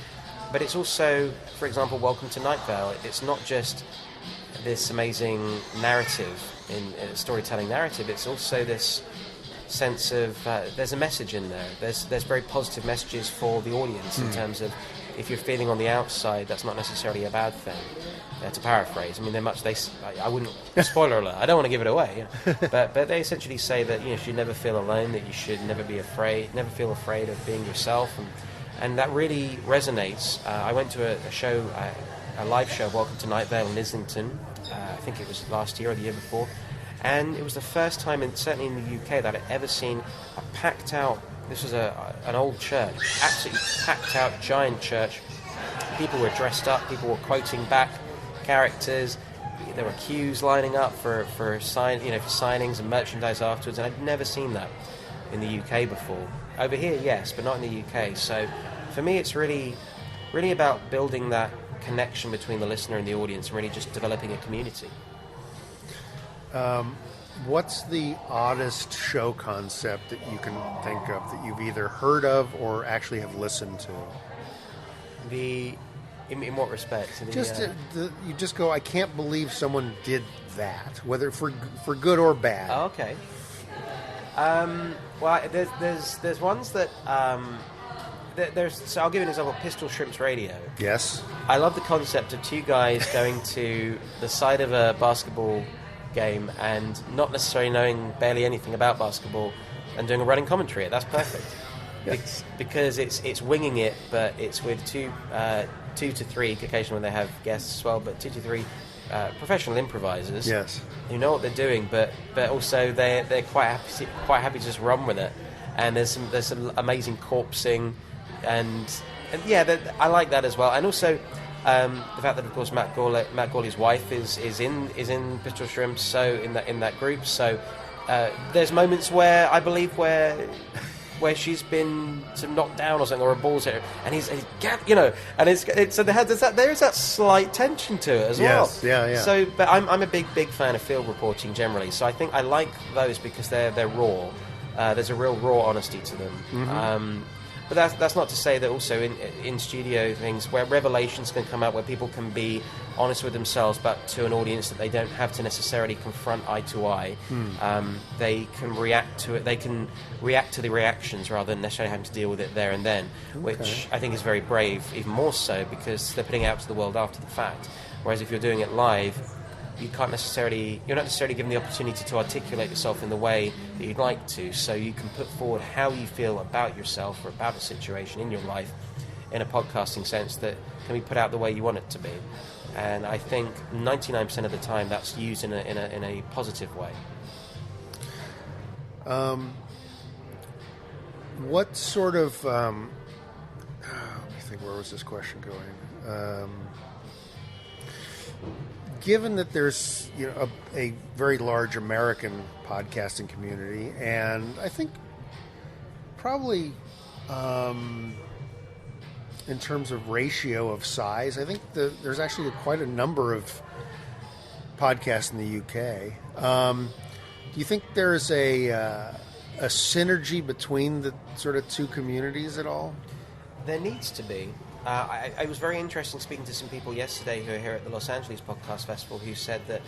But it's also, for example, Welcome to Night Vale. It's not just this amazing narrative, in storytelling narrative. It's also this sense of there's a message in there. There's very positive messages for the audience in terms of if you're feeling on the outside, that's not necessarily a bad thing. To paraphrase, I mean, I wouldn't, spoiler alert, I don't want to give it away, but they essentially say that you should never feel alone, that you should never feel afraid of being yourself, and that really resonates. I went to a show a live show of Welcome to Night Vale in Islington. I think it was last year or the year before. And it was the first time, certainly in the UK, that I'd ever seen a packed out, this was an old church, absolutely packed out, giant church. People were dressed up, people were quoting back characters. There were queues lining up for signings and merchandise afterwards, and I'd never seen that in the UK before. Over here, yes, but not in the UK. So for me, it's really about building that connection between the listener and the audience, and really just developing a community. What's the oddest show concept that you can think of that you've either heard of or actually have listened to? In what respect? You just go, I can't believe someone did that, whether for good or bad. Oh, okay. Well, there's ones that so I'll give you an example. Pistol Shrimps Radio. Yes. I love the concept of two guys going to the side of a basketball game and not necessarily knowing barely anything about basketball and doing a running commentary. That's perfect. Yes. Because it's winging it, but it's with two to three, occasionally when they have guests as well, but 2 to 3 professional improvisers. Yes. Who know what they're doing, but also they're quite happy to just run with it. And there's some amazing corpsing, and yeah, I like that as well. And also the fact that, of course, Matt Gawley's wife is in Pistol Shrimps, so in that group. So there's moments where I believe where she's been sort of knocked down or something, or a ball's hit her, and he's and it's so there is that slight tension to it as well. Yes, yeah. So, but I'm a big fan of field reporting generally. So I think I like those because they're raw. There's a real raw honesty to them. Mm-hmm. But that's not to say that also in studio things where revelations can come out, where people can be honest with themselves, but to an audience that they don't have to necessarily confront eye to eye. They can react to it. They can react to the reactions rather than necessarily having to deal with it there and then, which I think is very brave, even more so because they're putting it out to the world after the fact. Whereas if you're doing it live, you're not necessarily given the opportunity to articulate yourself in the way that you'd like to, so you can put forward how you feel about yourself or about a situation in your life in a podcasting sense that can be put out the way you want it to be. And I think 99% of the time that's used in a positive way. What sort of let me think, where was this question going? Given that there's a very large American podcasting community, and I think probably in terms of ratio of size, I think there's actually quite a number of podcasts in the UK. Do you think there's a synergy between the sort of two communities at all? There needs to be. I was very interested in speaking to some people yesterday who are here at the Los Angeles Podcast Festival who said that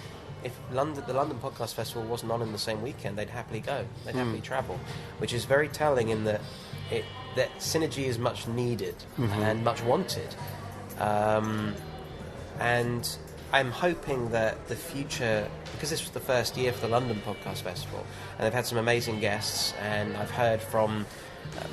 if the London Podcast Festival wasn't on in the same weekend, they'd happily go. They'd happily travel, which is very telling in that that synergy is much needed and much wanted. And I'm hoping that the future, because this was the first year for the London Podcast Festival, and they've had some amazing guests, and I've heard from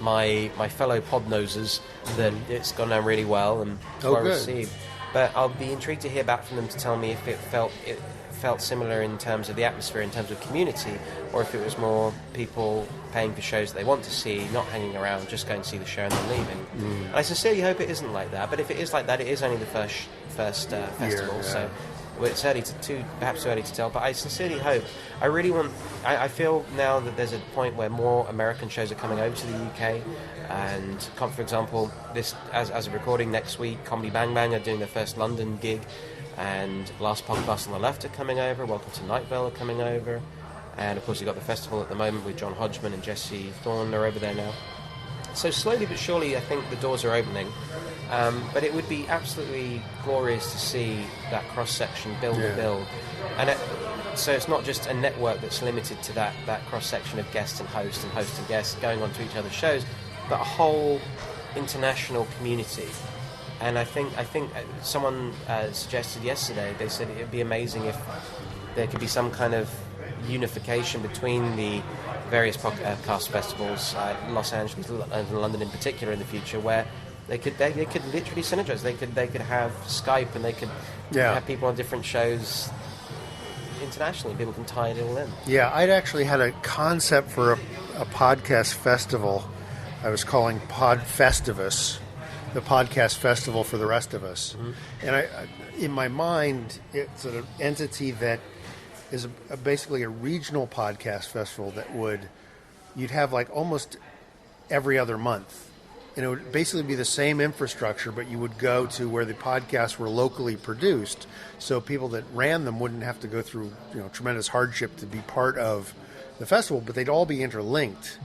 my fellow podnosers that it's gone down really well and well received. But I'll be intrigued to hear back from them to tell me if it felt similar in terms of the atmosphere, in terms of community, or if it was more people paying for shows that they want to see, not hanging around, just going to see the show and then leaving. And I sincerely hope it isn't like that. But if it is like that, it is only the first festival, so it's perhaps too early to tell. But I sincerely hope. I really want. I feel now that there's a point where more American shows are coming over to the UK. And for example, this as a recording next week, Comedy Bang Bang are doing their first London gig, and Last Podcast on the Left are coming over. Welcome to Night Vale are coming over, and of course you've got the festival at the moment with John Hodgman and Jesse Thorne are over there now. So slowly but surely, I think the doors are opening. But it would be absolutely glorious to see that cross-section build and build. And so it's not just a network that's limited to that cross-section of guest and host and guests going on to each other's shows, but a whole international community. And I think someone suggested yesterday, they said it would be amazing if there could be some kind of unification between the various podcast festivals, Los Angeles and London in particular in the future, where They could literally synergize. They could have Skype, and they could have people on different shows internationally. People can tie it all in. Yeah, I'd actually had a concept for a podcast festival I was calling Pod Festivus, the podcast festival for the rest of us. Mm-hmm. And I, in my mind, it's an entity that is basically a regional podcast festival that you'd have like almost every other month. And it would basically be the same infrastructure, but you would go to where the podcasts were locally produced, so people that ran them wouldn't have to go through tremendous hardship to be part of the festival, but they'd all be interlinked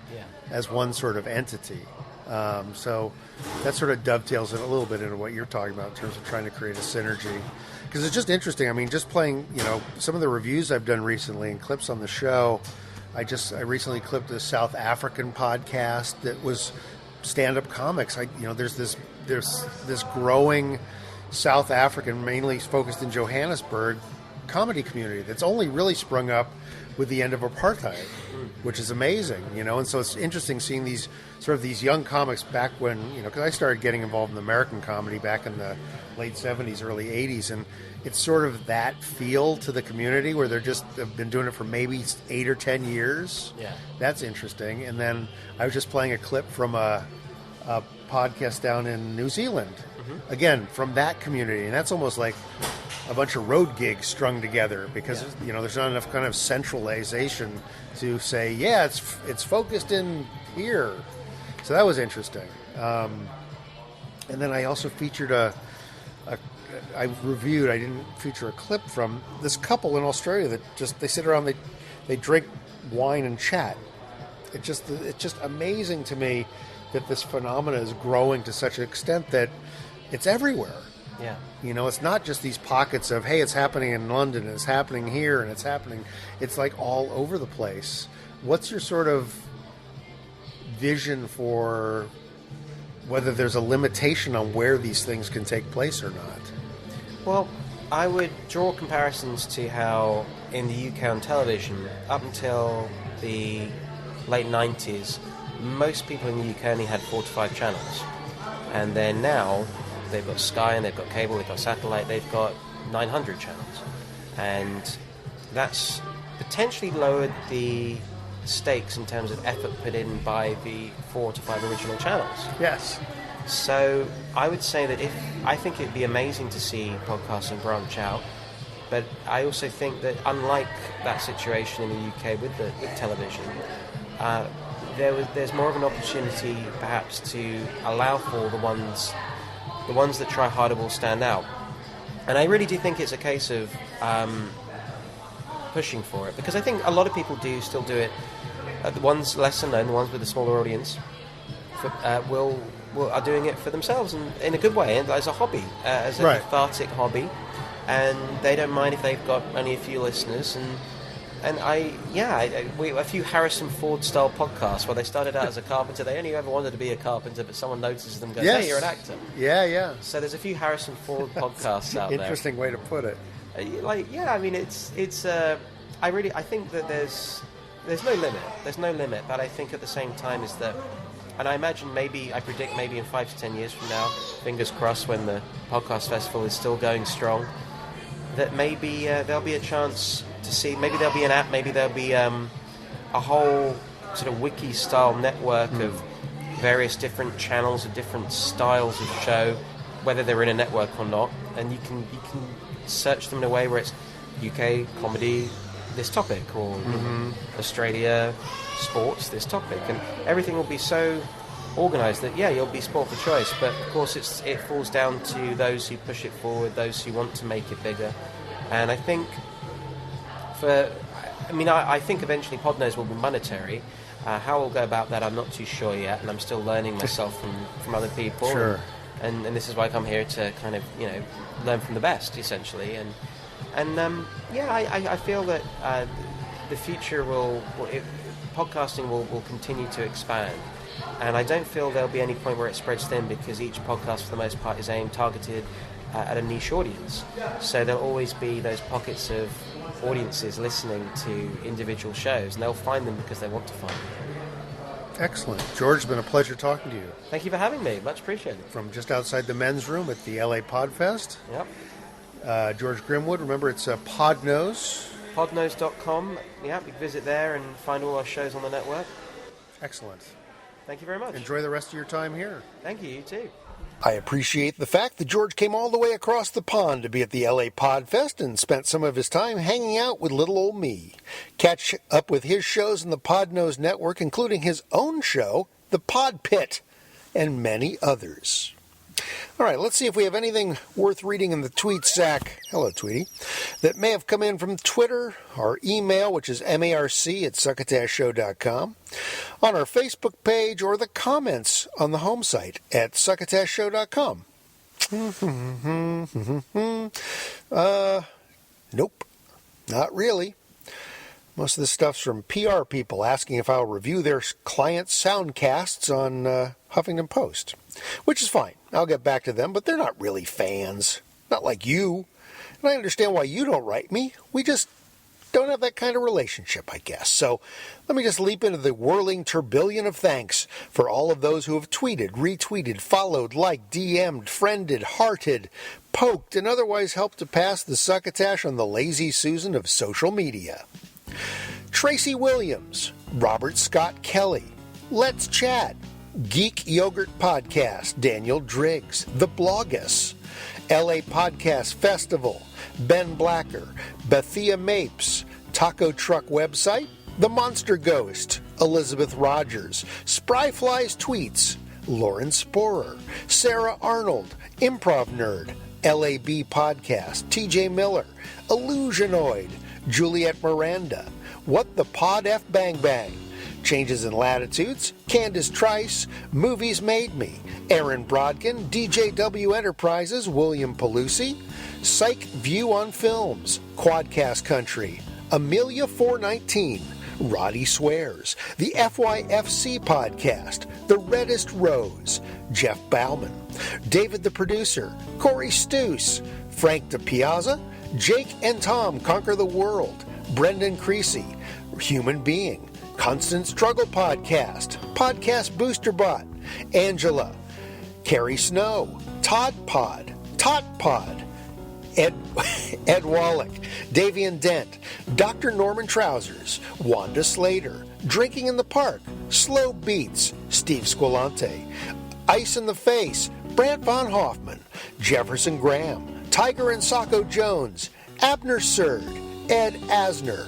as one sort of entity. So that sort of dovetails it a little bit into what you're talking about in terms of trying to create a synergy. Because it's just interesting. I mean, just playing, some of the reviews I've done recently and clips on the show. I recently clipped a South African podcast that was stand-up comics. There's this growing South African, mainly focused in Johannesburg, comedy community that's only really sprung up with the end of apartheid, which is amazing, and so it's interesting seeing these young comics back when, because I started getting involved in American comedy back in the late 70s, early 80s, and it's sort of that feel to the community where they've been doing it for maybe 8 or 10 years. Yeah. That's interesting. And then I was just playing a clip from a podcast down in New Zealand, again, from that community, and that's almost like a bunch of road gigs strung together because there's not enough kind of centralization to say, it's focused in here. So that was interesting. And then I also featured I didn't feature a clip from this couple in Australia that they sit around, they drink wine and chat. It's just amazing to me that this phenomena is growing to such an extent that it's everywhere. Yeah. It's not just these pockets of, hey, it's happening in London, and it's happening here, and it's like all over the place. What's your sort of vision for whether there's a limitation on where these things can take place or not? Well, I would draw comparisons to how in the UK on television, up until the late 90s, most people in the UK only had 4 to 5 channels. And then now, they've got Sky, and they've got cable, they've got satellite, they've got 900 channels. And that's potentially lowered the stakes in terms of effort put in by the 4 to 5 original channels. Yes. So I would say that I think it'd be amazing to see podcasting branch out, but I also think that unlike that situation in the UK with television, there's more of an opportunity perhaps to allow for the ones that try harder will stand out. And I really do think it's a case of pushing for it, because I think a lot of people do still do it. The ones lesser known, the ones with a smaller audience, are doing it for themselves and in a good way, and as a hobby, as a cathartic hobby, and they don't mind if they've got only a few listeners. And we a few Harrison Ford style podcasts where they started out as a carpenter. They only ever wanted to be a carpenter, but someone notices them and goes, "Hey, you're an actor." Yeah. So there's a few Harrison Ford podcasts out there. Interesting way to put it. I think that there's no limit. There's no limit, but I think at the same time is that, and I imagine I predict maybe in 5 to 10 years from now, fingers crossed, when the podcast festival is still going strong, that maybe there'll be a chance to see, maybe there'll be an app, maybe there'll be a whole sort of wiki-style network of various different channels of different styles of show, whether they're in a network or not, and you can search them in a way where it's UK comedy, this topic, or Australia sports, this topic, and everything will be so organised that you'll be sport for choice. But of course it falls down to those who push it forward, those who want to make it bigger. And I think I think eventually Podnose will be monetary. How we'll go about that, I'm not too sure yet, and I'm still learning myself from other people. Sure. And this is why I come here to kind of learn from the best, essentially. I feel that the future podcasting will continue to expand, and I don't feel there'll be any point where it spreads thin, because each podcast for the most part is targeted at a niche audience. So there'll always be those pockets of audiences listening to individual shows, and they'll find them because they want to find them. Excellent. George, it's been a pleasure talking to you. Thank you for having me. Much appreciated. From just outside the men's room at the LA Podfest. Yep. George Grimwood, remember it's Podnose. Podnose.com. Yeah, you can visit there and find all our shows on the network. Excellent. Thank you very much. Enjoy the rest of your time here. Thank you. You too. I appreciate the fact that George came all the way across the pond to be at the LA Podfest and spent some of his time hanging out with little old me. Catch up with his shows in the Podnose Network, including his own show, The Pod Pit, and many others. All right, let's see if we have anything worth reading in the tweet sack. Hello, Tweety. That may have come in from Twitter, our email, which is marc@succotashshow.com, on our Facebook page, or the comments on the home site at succotashshow.com. Nope, not really. Most of the stuff's from PR people asking if I'll review their clients' soundcasts on Huffington Post, which is fine. I'll get back to them, but they're not really fans. Not like you. And I understand why you don't write me. We just don't have that kind of relationship, I guess. So let me just leap into the whirling tourbillon of thanks for all of those who have tweeted, retweeted, followed, liked, DM'd, friended, hearted, poked, and otherwise helped to pass the succotash on the lazy Susan of social media. Tracy Williams, Robert Scott Kelly, Let's Chat, Geek Yogurt Podcast, Daniel Driggs, The Blogus, LA Podcast Festival, Ben Blacker, Bethia Mapes, Taco Truck Website, The Monster Ghost, Elizabeth Rogers, Spryfly's Tweets, Lauren Sporer, Sarah Arnold, Improv Nerd, LAB Podcast, TJ Miller, Illusionoid, Juliet Miranda, What the Pod F Bang Bang, Changes in Latitudes, Candace Trice, Movies Made Me, Aaron Brodkin, DJW Enterprises, William Pelusi, Psych View on Films, Quadcast Country, Amelia 419, Roddy Swears, the FYFC Podcast, The Reddest Rose, Jeff Bauman, David the Producer, Corey Stoos, Frank DePiazza, Jake and Tom Conquer the World, Brendan Creasy, Human Being, Constant Struggle Podcast, Podcast Booster Bot, Angela, Carrie Snow, Todd Pod, Tot Pod, Ed Wallach, Davian Dent, Dr. Norman Trousers, Wanda Slater, Drinking in the Park, Slow Beats, Steve Squilante, Ice in the Face, Brant Von Hoffman, Jefferson Graham, Tiger and Sacco Jones, Abner Surd, Ed Asner,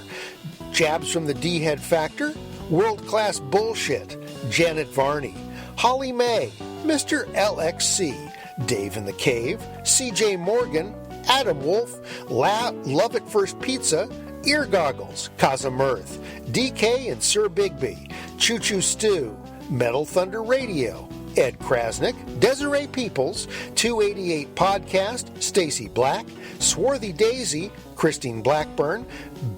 Jabs from the D-Head Factor, World Class Bullshit, Janet Varney, Holly May, Mr. LXC, Dave in the Cave, CJ Morgan, Adam Wolf, Love at First Pizza, Ear Goggles, Kaza Mirth, DK and Sir Bigby, Choo Choo Stew, Metal Thunder Radio, Ed Krasnick, Desiree Peoples, 288 Podcast, Stacy Black, Swarthy Daisy, Christine Blackburn,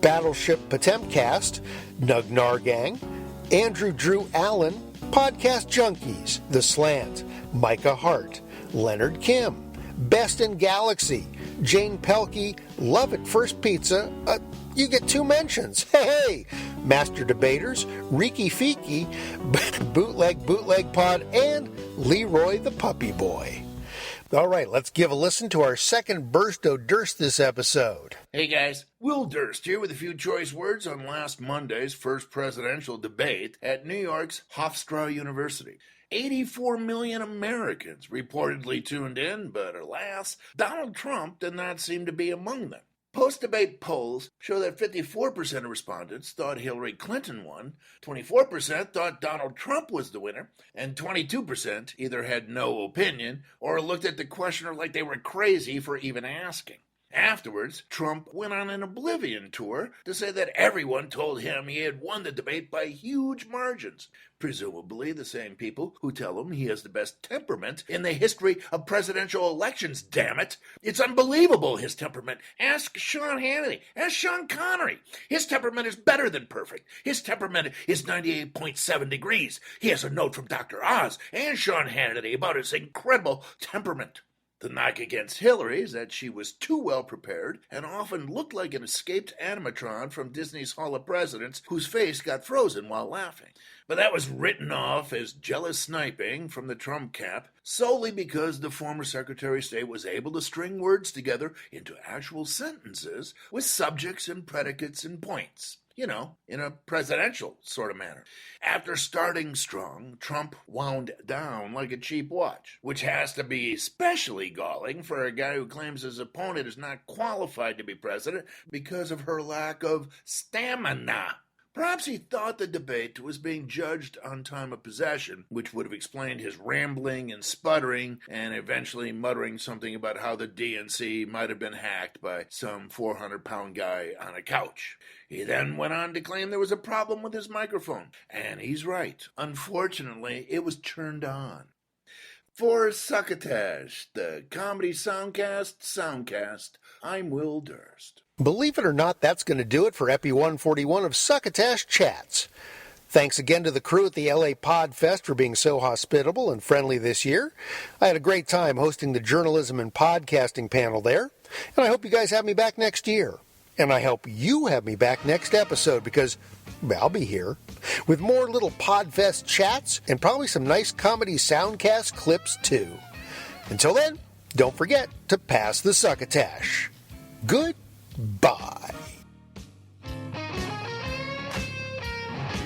Battleship Potemcast, Nug Nargang, Andrew Drew Allen, Podcast Junkies, The Slant, Micah Hart, Leonard Kim, Best in Galaxy, Jane Pelkey, Love at First Pizza, you get 2 mentions. Hey! Master Debaters, Riki Fiki, Bootleg Pod, and Leroy the Puppy Boy. All right, let's give a listen to our second burst o' Durst this episode. Hey guys, Will Durst here with a few choice words on last Monday's first presidential debate at New York's Hofstra University. 84 million Americans reportedly tuned in, but alas, Donald Trump did not seem to be among them. Post-debate polls show that 54% of respondents thought Hillary Clinton won, 24% thought Donald Trump was the winner, and 22% either had no opinion or looked at the questioner like they were crazy for even asking. Afterwards, Trump went on an oblivion tour to say that everyone told him he had won the debate by huge margins. Presumably the same people who tell him he has the best temperament in the history of presidential elections, damn it. It's unbelievable, his temperament. Ask Sean Hannity. Ask Sean Connery. His temperament is better than perfect. His temperament is 98.7 degrees. He has a note from Dr. Oz and Sean Hannity about his incredible temperament. The knock against Hillary is that she was too well prepared and often looked like an escaped animatron from Disney's Hall of Presidents whose face got frozen while laughing. But that was written off as jealous sniping from the Trump camp solely because the former Secretary of State was able to string words together into actual sentences with subjects and predicates and points. You know, in a presidential sort of manner. After starting strong, Trump wound down like a cheap watch, which has to be especially galling for a guy who claims his opponent is not qualified to be president because of her lack of stamina. Perhaps he thought the debate was being judged on time of possession, which would have explained his rambling and sputtering and eventually muttering something about how the DNC might have been hacked by some 400-pound guy on a couch. He then went on to claim there was a problem with his microphone, and he's right. Unfortunately, it was turned on. For Succotash, the Comedy Soundcast Soundcast, I'm Will Durst. Believe it or not, that's going to do it for Epi141 of Succotash Chats. Thanks again to the crew at the LA Podfest for being so hospitable and friendly this year. I had a great time hosting the journalism and podcasting panel there, and I hope you guys have me back next year. And I hope you have me back next episode because I'll be here with more little Podfest chats and probably some nice Comedy Soundcast clips too. Until then, don't forget to pass the Succotash. Goodbye.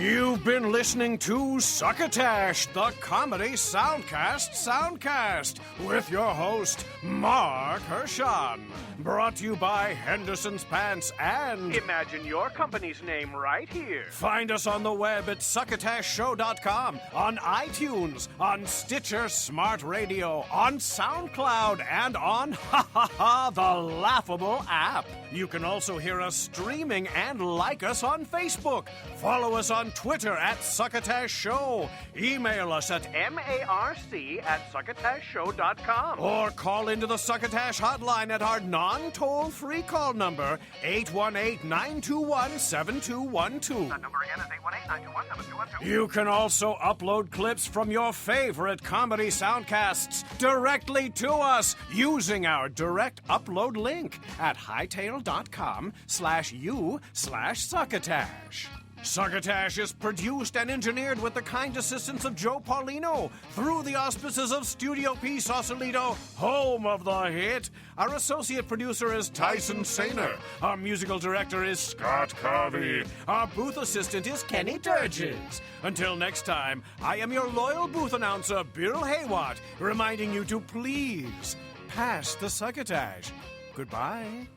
You've been listening to Succotash, the Comedy Soundcast Soundcast, with your host, Marc Hershon. Brought to you by Henderson's Pants and... Imagine your company's name right here. Find us on the web at succotashshow.com, on iTunes, on Stitcher Smart Radio, on SoundCloud, and on the Laughable app. You can also hear us streaming and like us on Facebook. Follow us on Twitter at Succotash Show. Email us at marc@succotashshow.com. Or call into the Succotash hotline at our non-toll-free call number, 818-921-7212. That number again is 818-921-7212. You can also upload clips from your favorite comedy soundcasts directly to us using our direct upload link at hightail.com/u/Succotash. Succotash is produced and engineered with the kind assistance of Joe Paulino through the auspices of Studio P Sausalito, home of the hit. Our associate producer is Tyson Sainer. Our musical director is Scott Carvey. Our booth assistant is Kenny Durges. Until next time, I am your loyal booth announcer, Bill Haywatt, reminding you to please pass the Succotash. Goodbye.